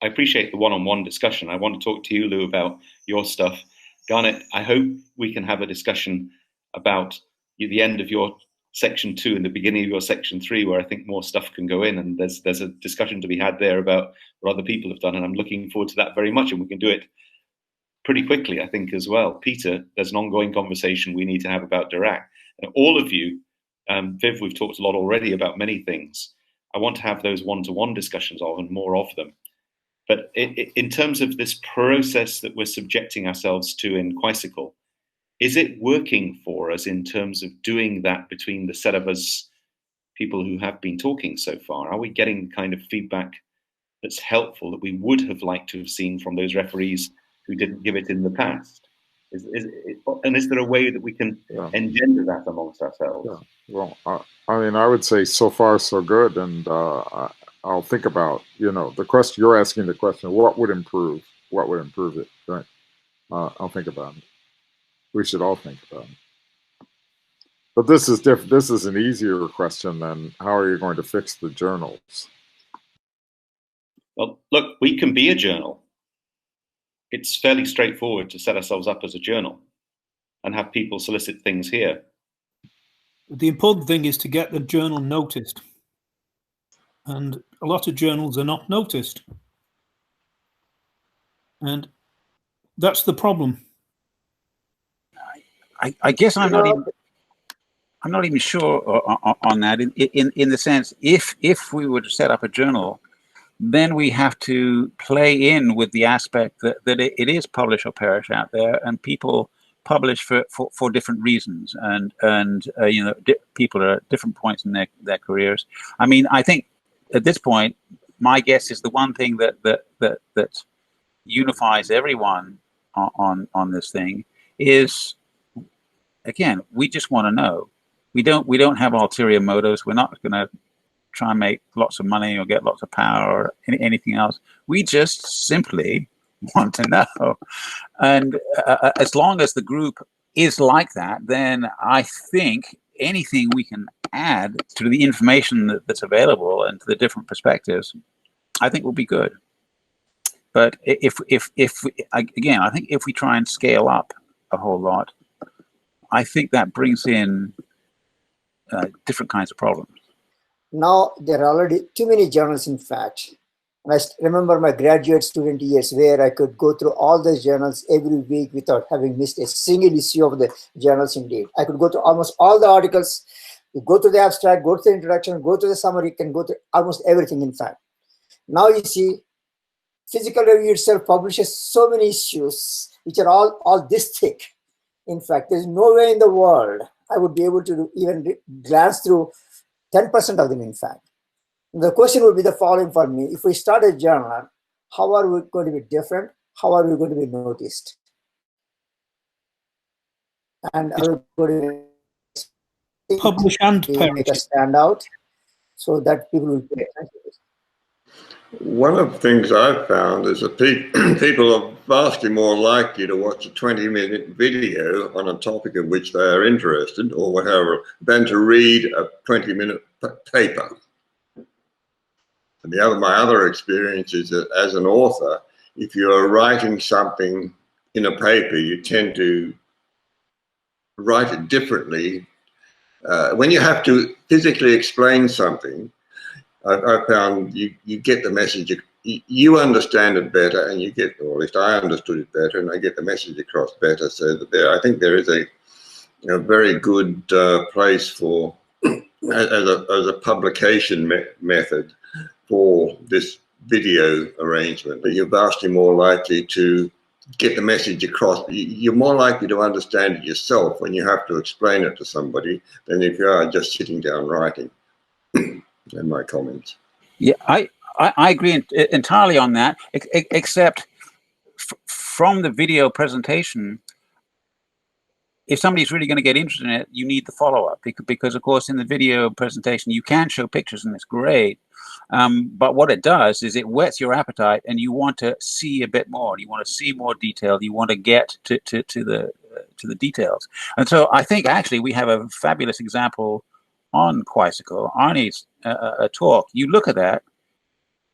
I appreciate the one-on-one discussion. I want to talk to you, Lou, about your stuff. Garnet, I hope we can have a discussion about the end of your section 2 and the beginning of your section 3, where I think more stuff can go in, and there's a discussion to be had there about what other people have done, and I'm looking forward to that very much, and we can do it pretty quickly, I think, as well. Peter, there's an ongoing conversation we need to have about Dirac. And all of you, Viv, we've talked a lot already about many things. I want to have those one-to-one discussions of, and more of them. But in terms of this process that we're subjecting ourselves to in Quicycle, is it working for us in terms of doing that between the set of us, people who have been talking so far? Are we getting kind of feedback that's helpful that we would have liked to have seen from those referees who didn't give it in the past? And is there a way that we can engender that amongst ourselves? Yeah. Well, I mean, I would say so far so good, and I'll think about, the question you're asking. The question, what would improve it? Right? I'll think about it. We should all think about it. But this is different. This is an easier question than how are you going to fix the journals? Well, look, we can be a journal. It's fairly straightforward to set ourselves up as a journal and have people solicit things here. The important thing is to get the journal noticed. And a lot of journals are not noticed. And that's the problem. I guess I'm not even sure on that in the sense, if we were to set up a journal, then we have to play in with the aspect that it is publish or perish out there, and people publish for different reasons, and you know, people are at different points in their careers. I mean, I think at this point, my guess is the one thing that unifies everyone on this thing is, again, we just want to know. We don't have ulterior motives. We're not going to try and make lots of money or get lots of power or anything else. We just simply want to know. And as long as the group is like that, then I think anything we can add to the information that's available and to the different perspectives, I think will be good. But if again, I think if we try and scale up a whole lot, I think that brings in different kinds of problems. Now there are already too many journals, in fact. And I remember my graduate student years where I could go through all the journals every week without having missed a single issue of the journals. Indeed, I could go to almost all the articles, go to the abstract, go to the introduction, go to the summary, can go to almost everything, in fact. Now you see, Physical Review itself publishes so many issues which are all this thick. In fact, there's no way in the world I would be able to even glance through 10% of them, in fact. The question would be the following for me. If we start a journal, how are we going to be different? How are we going to be noticed? And are we going to publish and make us stand out so that people will pay attention to this? One of the things I've found is that people are vastly more likely to watch a 20-minute video on a topic in which they are interested or whatever than to read a 20-minute paper. And my other experience is that as an author, if you're writing something in a paper, you tend to write it differently. When you have to physically explain something, I found you get the message, you understand it better, and you get, or at least I understood it better, and I get the message across better. So that I think there is a very good place for, as a publication method for this video arrangement. But you're vastly more likely to get the message across. You're more likely to understand it yourself when you have to explain it to somebody than if you are just sitting down writing. In my comments. Yeah, I agree entirely on that, except from the video presentation, if somebody's really going to get interested in it, you need the follow-up, because of course in the video presentation you can show pictures and it's great, but what it does is it whets your appetite and you want to see a bit more. You want to see more detail. You want to get to the details. And so I think actually we have a fabulous example on Quicycle. Arnie's a talk. You look at that,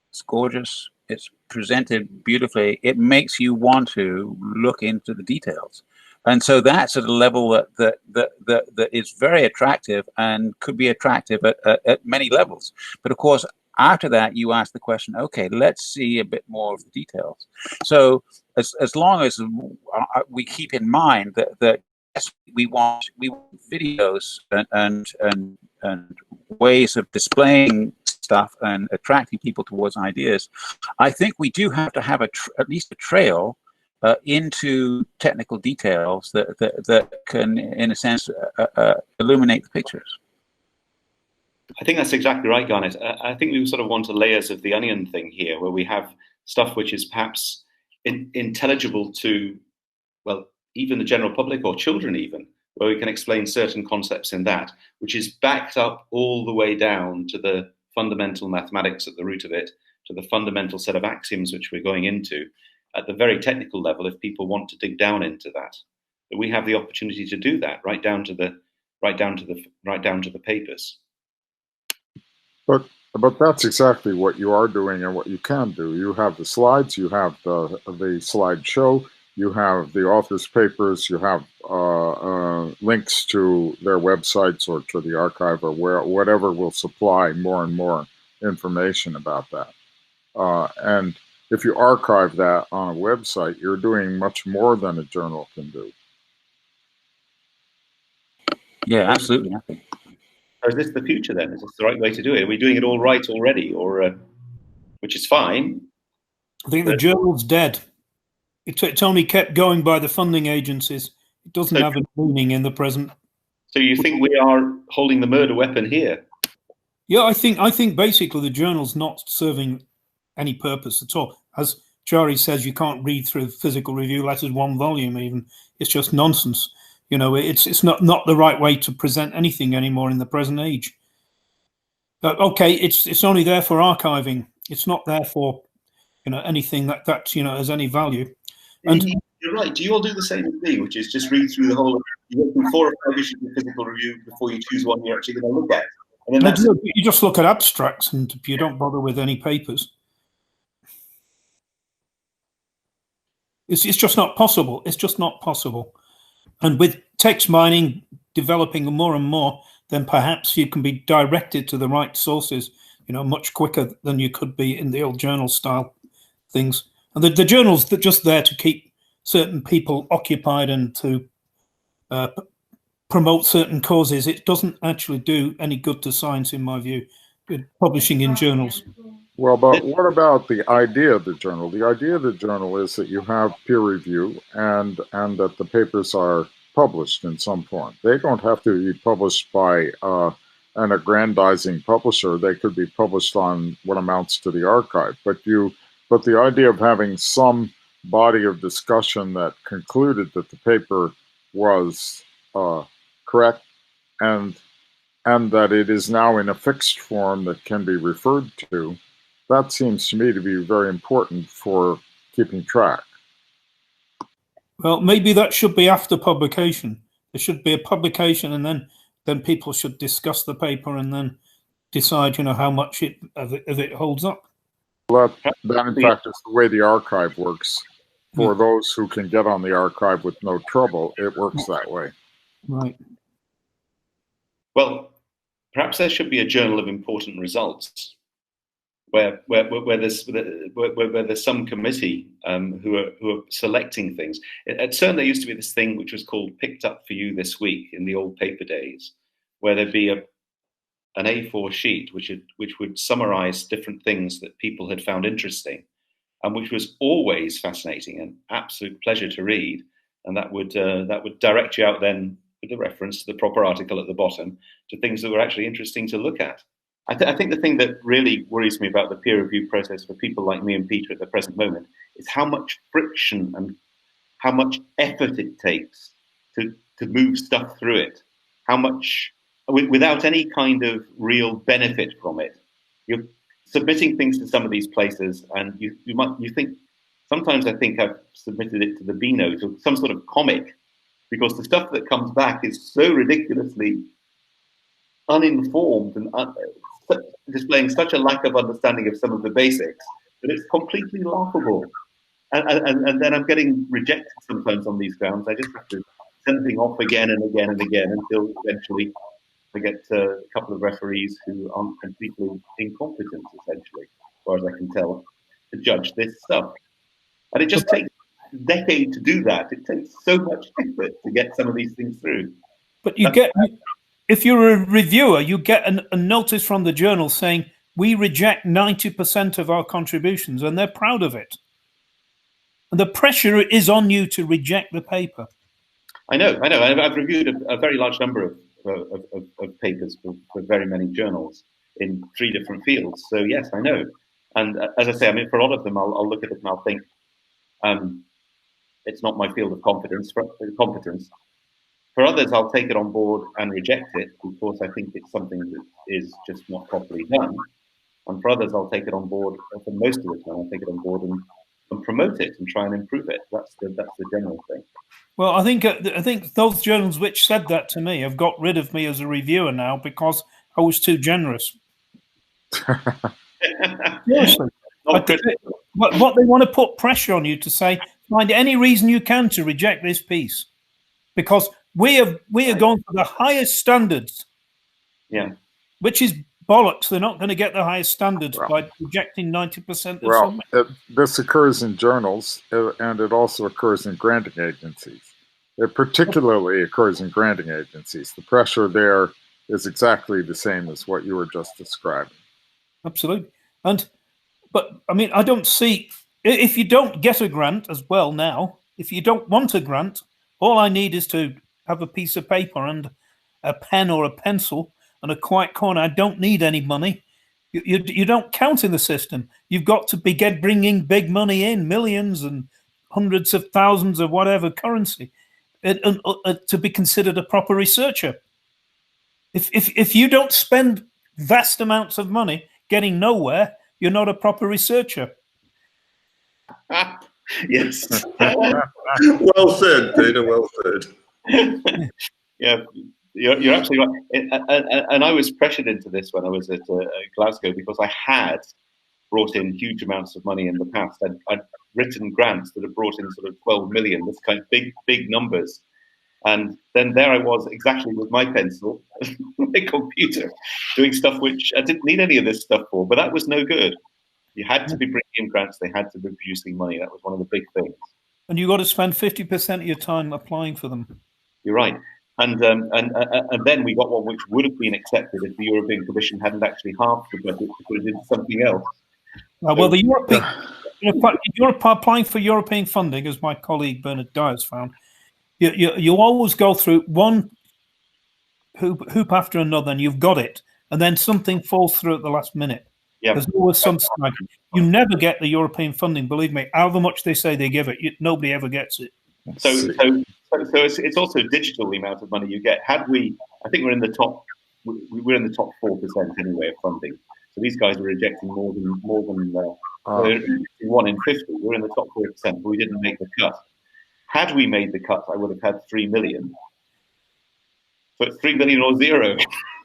it's gorgeous, it's presented beautifully, it makes you want to look into the details. And so that's at a level that is very attractive and could be attractive at many levels. But of course, after that, you ask the question, okay, let's see a bit more of the details. So as long as we keep in mind that yes, we want videos and ways of displaying stuff and attracting people towards ideas, I think we do have to have at least a trail into technical details that can, in a sense, illuminate the pictures. I think that's exactly right, Garnet. I think we sort of want layers of the onion thing here, where we have stuff which is perhaps intelligible to, well, even the general public or children even, where we can explain certain concepts in that, which is backed up all the way down to the fundamental mathematics at the root of it, to the fundamental set of axioms which we're going into at the very technical level, if people want to dig down into that. But we have the opportunity to do that right down to the papers. But that's exactly what you are doing and what you can do. You have the slides, you have the slideshow, you have the author's papers, you have links to their websites or to the archive or whatever will supply more and more information about that. And if you archive that on a website, you're doing much more than a journal can do. Yeah, absolutely. So is this the future then? Is this the right way to do it? Are we doing it all right already? Or which is fine. I think the journal's dead. It's only kept going by the funding agencies. It doesn't have a meaning in the present. So you think we are holding the murder weapon here? Yeah, I think basically the journal's not serving any purpose at all. As Chary says, you can't read through physical review letters, one volume even. It's just nonsense. You know, it's not the right way to present anything anymore in the present age. Okay, it's only there for archiving. It's not there for, you know, anything that has any value. And you're right. Do you all do the same as me, which is just read through the whole? You go through 4 or 5 issues of physical review before you choose one you're actually going to look at. And then you just look at abstracts and you don't bother with any papers. It's just not possible. It's just not possible. And with text mining developing more and more, then perhaps you can be directed to the right sources, you know, much quicker than you could be in the old journal style things. And the journal's just there to keep certain people occupied and to promote certain causes. It doesn't actually do any good to science, in my view, publishing in journals. Well, but what about the idea of the journal? The idea of the journal is that you have peer review and that the papers are published in some form. They don't have to be published by an aggrandizing publisher. They could be published on what amounts to the archive. But the idea of having some body of discussion that concluded that the paper was correct and that it is now in a fixed form that can be referred to, that seems to me to be very important for keeping track. Well, maybe that should be after publication. There should be a publication, and then people should discuss the paper and then decide, you know, how much if it holds up. Well, that in fact is the way the archive works. For those who can get on the archive with no trouble, it works that way. Right. Well, perhaps there should be a journal of important results, where there's some committee who are selecting things. At CERN, there used to be this thing which was called "Picked Up for You this week" in the old paper days, where there'd be an A4 sheet which would summarize different things that people had found interesting, and which was always fascinating and absolute pleasure to read. And that would direct you out then with the reference to the proper article at the bottom to things that were actually interesting to look at. I think the thing that really worries me about the peer review process for people like me and Peter at the present moment is how much friction and how much effort it takes to move stuff through it. How much, without any kind of real benefit from it. You're submitting things to some of these places, and you think, sometimes I think I've submitted it to the B-Note or some sort of comic, because the stuff that comes back is so ridiculously uninformed and displaying such a lack of understanding of some of the basics that it's completely laughable. And then I'm getting rejected sometimes on these grounds. I just have to send things off again and again and again until eventually I get a couple of referees who aren't completely incompetent, essentially, as far as I can tell, to judge this stuff. And it just takes a decade to do that. It takes so much effort to get some of these things through. But if you're a reviewer, you get a notice from the journal saying, we reject 90% of our contributions, and they're proud of it. And the pressure is on you to reject the paper. I know. I've reviewed a very large number of papers for very many journals in 3 different fields. So yes, I know. And as I say, I mean, for a lot of them, I'll look at it and I'll think, it's not my field of competence. For others, I'll take it on board and reject it because I think it's something that is just not properly done. And for others, I'll take it on board. For most of the time, I'll take it on board and promote it and try and improve it. That's the general thing. Well, I think those journals which said that to me have got rid of me as a reviewer now because I was too generous. Seriously. What they want to put pressure on you to say, find any reason you can to reject this piece, because we are going for the highest standards. Yeah, which is bollocks. They're not going to get the highest standards by rejecting 90% of something. This occurs in journals, and it also occurs in granting agencies. It particularly occurs in granting agencies. The pressure there is exactly the same as what you were just describing. Absolutely. And But I mean, I don't see, if you don't get a grant as well now, if you don't want a grant, all I need is to have a piece of paper and a pen or a pencil and a quiet corner. I don't need any money. You don't count in the system. You've got to be bringing big money in, millions and hundreds of thousands of whatever currency, to be considered a proper researcher. If you don't spend vast amounts of money getting nowhere, you're not a proper researcher. Yes. Well said, Peter. Well said. Yeah, you're absolutely right. And I was pressured into this when I was at Glasgow, because I had brought in huge amounts of money in the past. I'd written grants that had brought in sort of 12 million, this kind of big numbers. And then there I was, exactly with my pencil, my computer, doing stuff which I didn't need any of this stuff for, but that was no good. You had to be bringing in grants, they had to be producing money. That was one of the big things. And you got to spend 50% of your time applying for them. You're right. And then we got one which would have been accepted if the European Commission hadn't actually halved the budget to put it into something else. Well, the European, you're applying for European funding, as my colleague Bernard Dyers found. You always go through one hoop after another, and you've got it, and then something falls through at the last minute. Yeah. There's always some snag. You never get the European funding, believe me. However much they say they give it, nobody ever gets it. So it's also digital, the amount of money you get. I think we're in the top 4% anyway of funding. So these guys are rejecting more than 1 in 50. We're in the top 4%, but we didn't make the cut. Had we made the cut, I would have had 3 million. So it's 3 million or zero.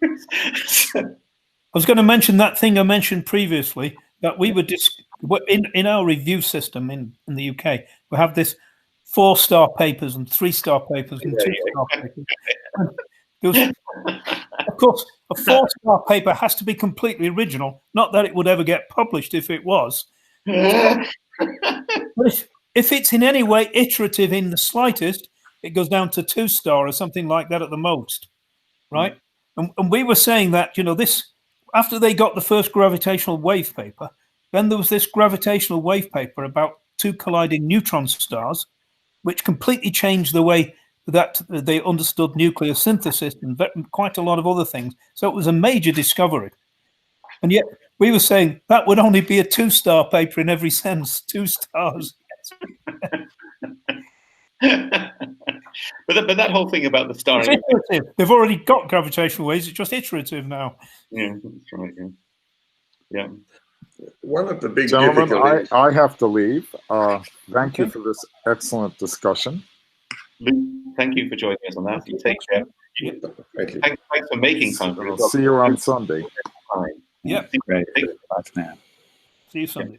I was going to mention that thing I mentioned previously, that we were in our review system in the UK. We have this 4-star papers and 3-star papers and 2-star papers. Of course, a 4-star paper has to be completely original. Not that it would ever get published if it was. But if it's in any way iterative in the slightest, it goes down to 2-star or something like that at the most, right? And we were saying that, this, after they got the first gravitational wave paper, then there was this gravitational wave paper about 2 colliding neutron stars, which completely changed the way that they understood nucleosynthesis and quite a lot of other things. So it was a major discovery. And yet we were saying that would only be a 2-star paper in every sense, 2 stars. But that whole thing about the starring, they've already got gravitational waves. It's just iterative now. Yeah, that's right. Yeah. One of the big gentlemen, difficulties. I have to leave. Thank you for this excellent discussion. Luke, thank you for joining us on that. You take care. Thank you. Thanks for making time for us. See you on Sunday. Yeah. Great. See you Sunday.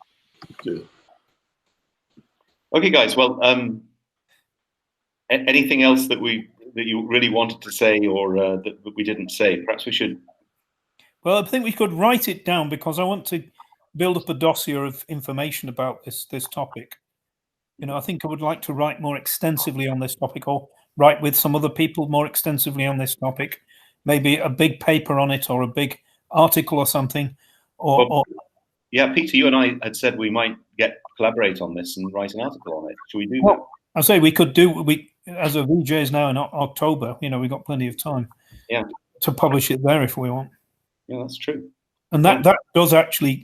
Okay, guys. Well, anything else that you really wanted to say, or that we didn't say? Perhaps we should. Well, I think we could write it down, because I want to build up a dossier of information about this topic. I think I would like to write more extensively on this topic, or write with some other people more extensively on this topic. Maybe a big paper on it, or a big article or something. Yeah, Peter, you and I had said we might collaborate on this and write an article on it. Should we do that? I say we could do. As a VJ is now in October, we've got plenty of time. Yeah. To publish it there if we want. Yeah, that's true. And that does actually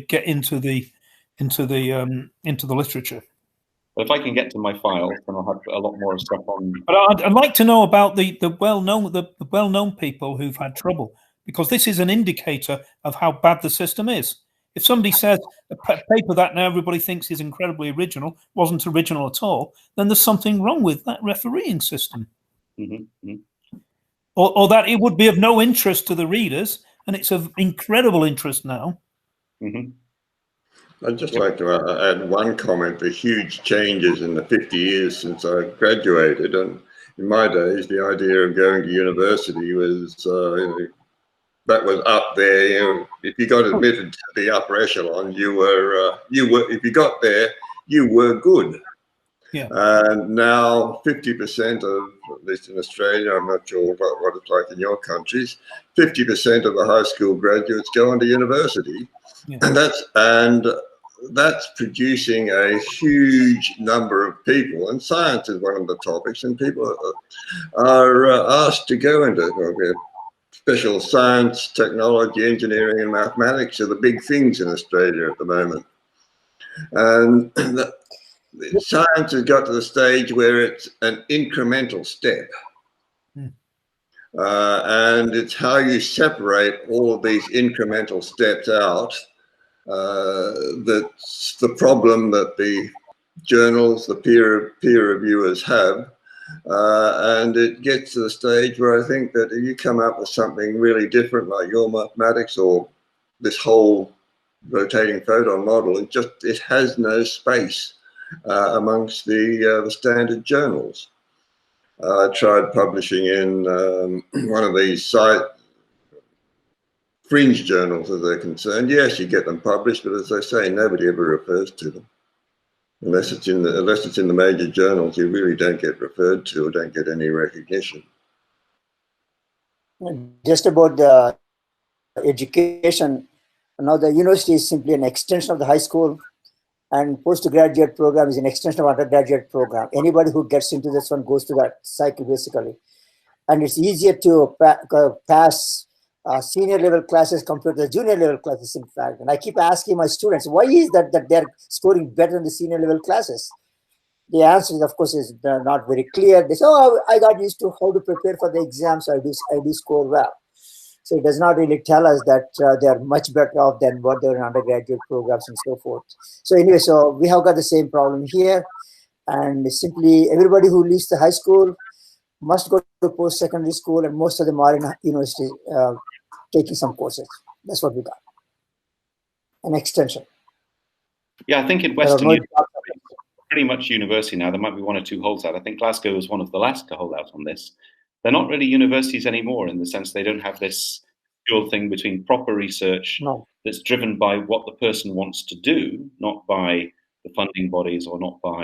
get into the literature. But if I can get to my files, then I'll have a lot more stuff on. But I'd like to know about the well-known people who've had trouble, because this is an indicator of how bad the system is. If somebody says a paper that now everybody thinks is incredibly original wasn't original at all, then there's something wrong with that refereeing system. Mm-hmm. Or that it would be of no interest to the readers, and it's of incredible interest now. Mm-hmm. I'd just like to add one comment. The huge changes in the 50 years since I graduated, and in my days, the idea of going to university was that was up there. If you got admitted to the upper echelon, you were. If you got there, you were good. Yeah. And now 50% of, at least in Australia, I'm not sure about what it's like in your countries, 50% of the high school graduates go on to university. Yeah. And that's producing a huge number of people, and science is one of the topics, and people are asked to go into special science, technology, engineering, and mathematics are the big things in Australia at the moment. And science has got to the stage where it's an incremental step. And it's how you separate all of these incremental steps out that's the problem that the journals, the peer reviewers have. And it gets to the stage where I think that if you come up with something really different, like your mathematics or this whole rotating photon model, it has no space amongst the standard journals. I tried publishing in one of these fringe journals as they're concerned. Yes, you get them published, but as I say, nobody ever refers to them. Unless it's in the major journals, you really don't get referred to or don't get any recognition. Just about the education, now the university is simply an extension of the high school, and postgraduate program is an extension of undergraduate program. Anybody who gets into this one goes to that cycle basically, and it's easier to pass senior level classes compared to the junior level classes, in fact. And I keep asking my students, why is that they're scoring better in the senior level classes? The answer, of course, is not very clear. They say, oh, I got used to how to prepare for the exam, so I do score well. So it does not really tell us that they are much better off than what they are in undergraduate programs and so forth. So anyway, so we have got the same problem here. And simply everybody who leaves the high school must go to post-secondary school, and most of them are in university taking some courses. That's what we got. An extension. Yeah, I think in Western Europe, pretty much university now. There might be one or two holdouts. I think Glasgow was one of the last to hold out on this. They're not really universities anymore in the sense they don't have this dual thing between proper research that's driven by what the person wants to do, not by the funding bodies or not by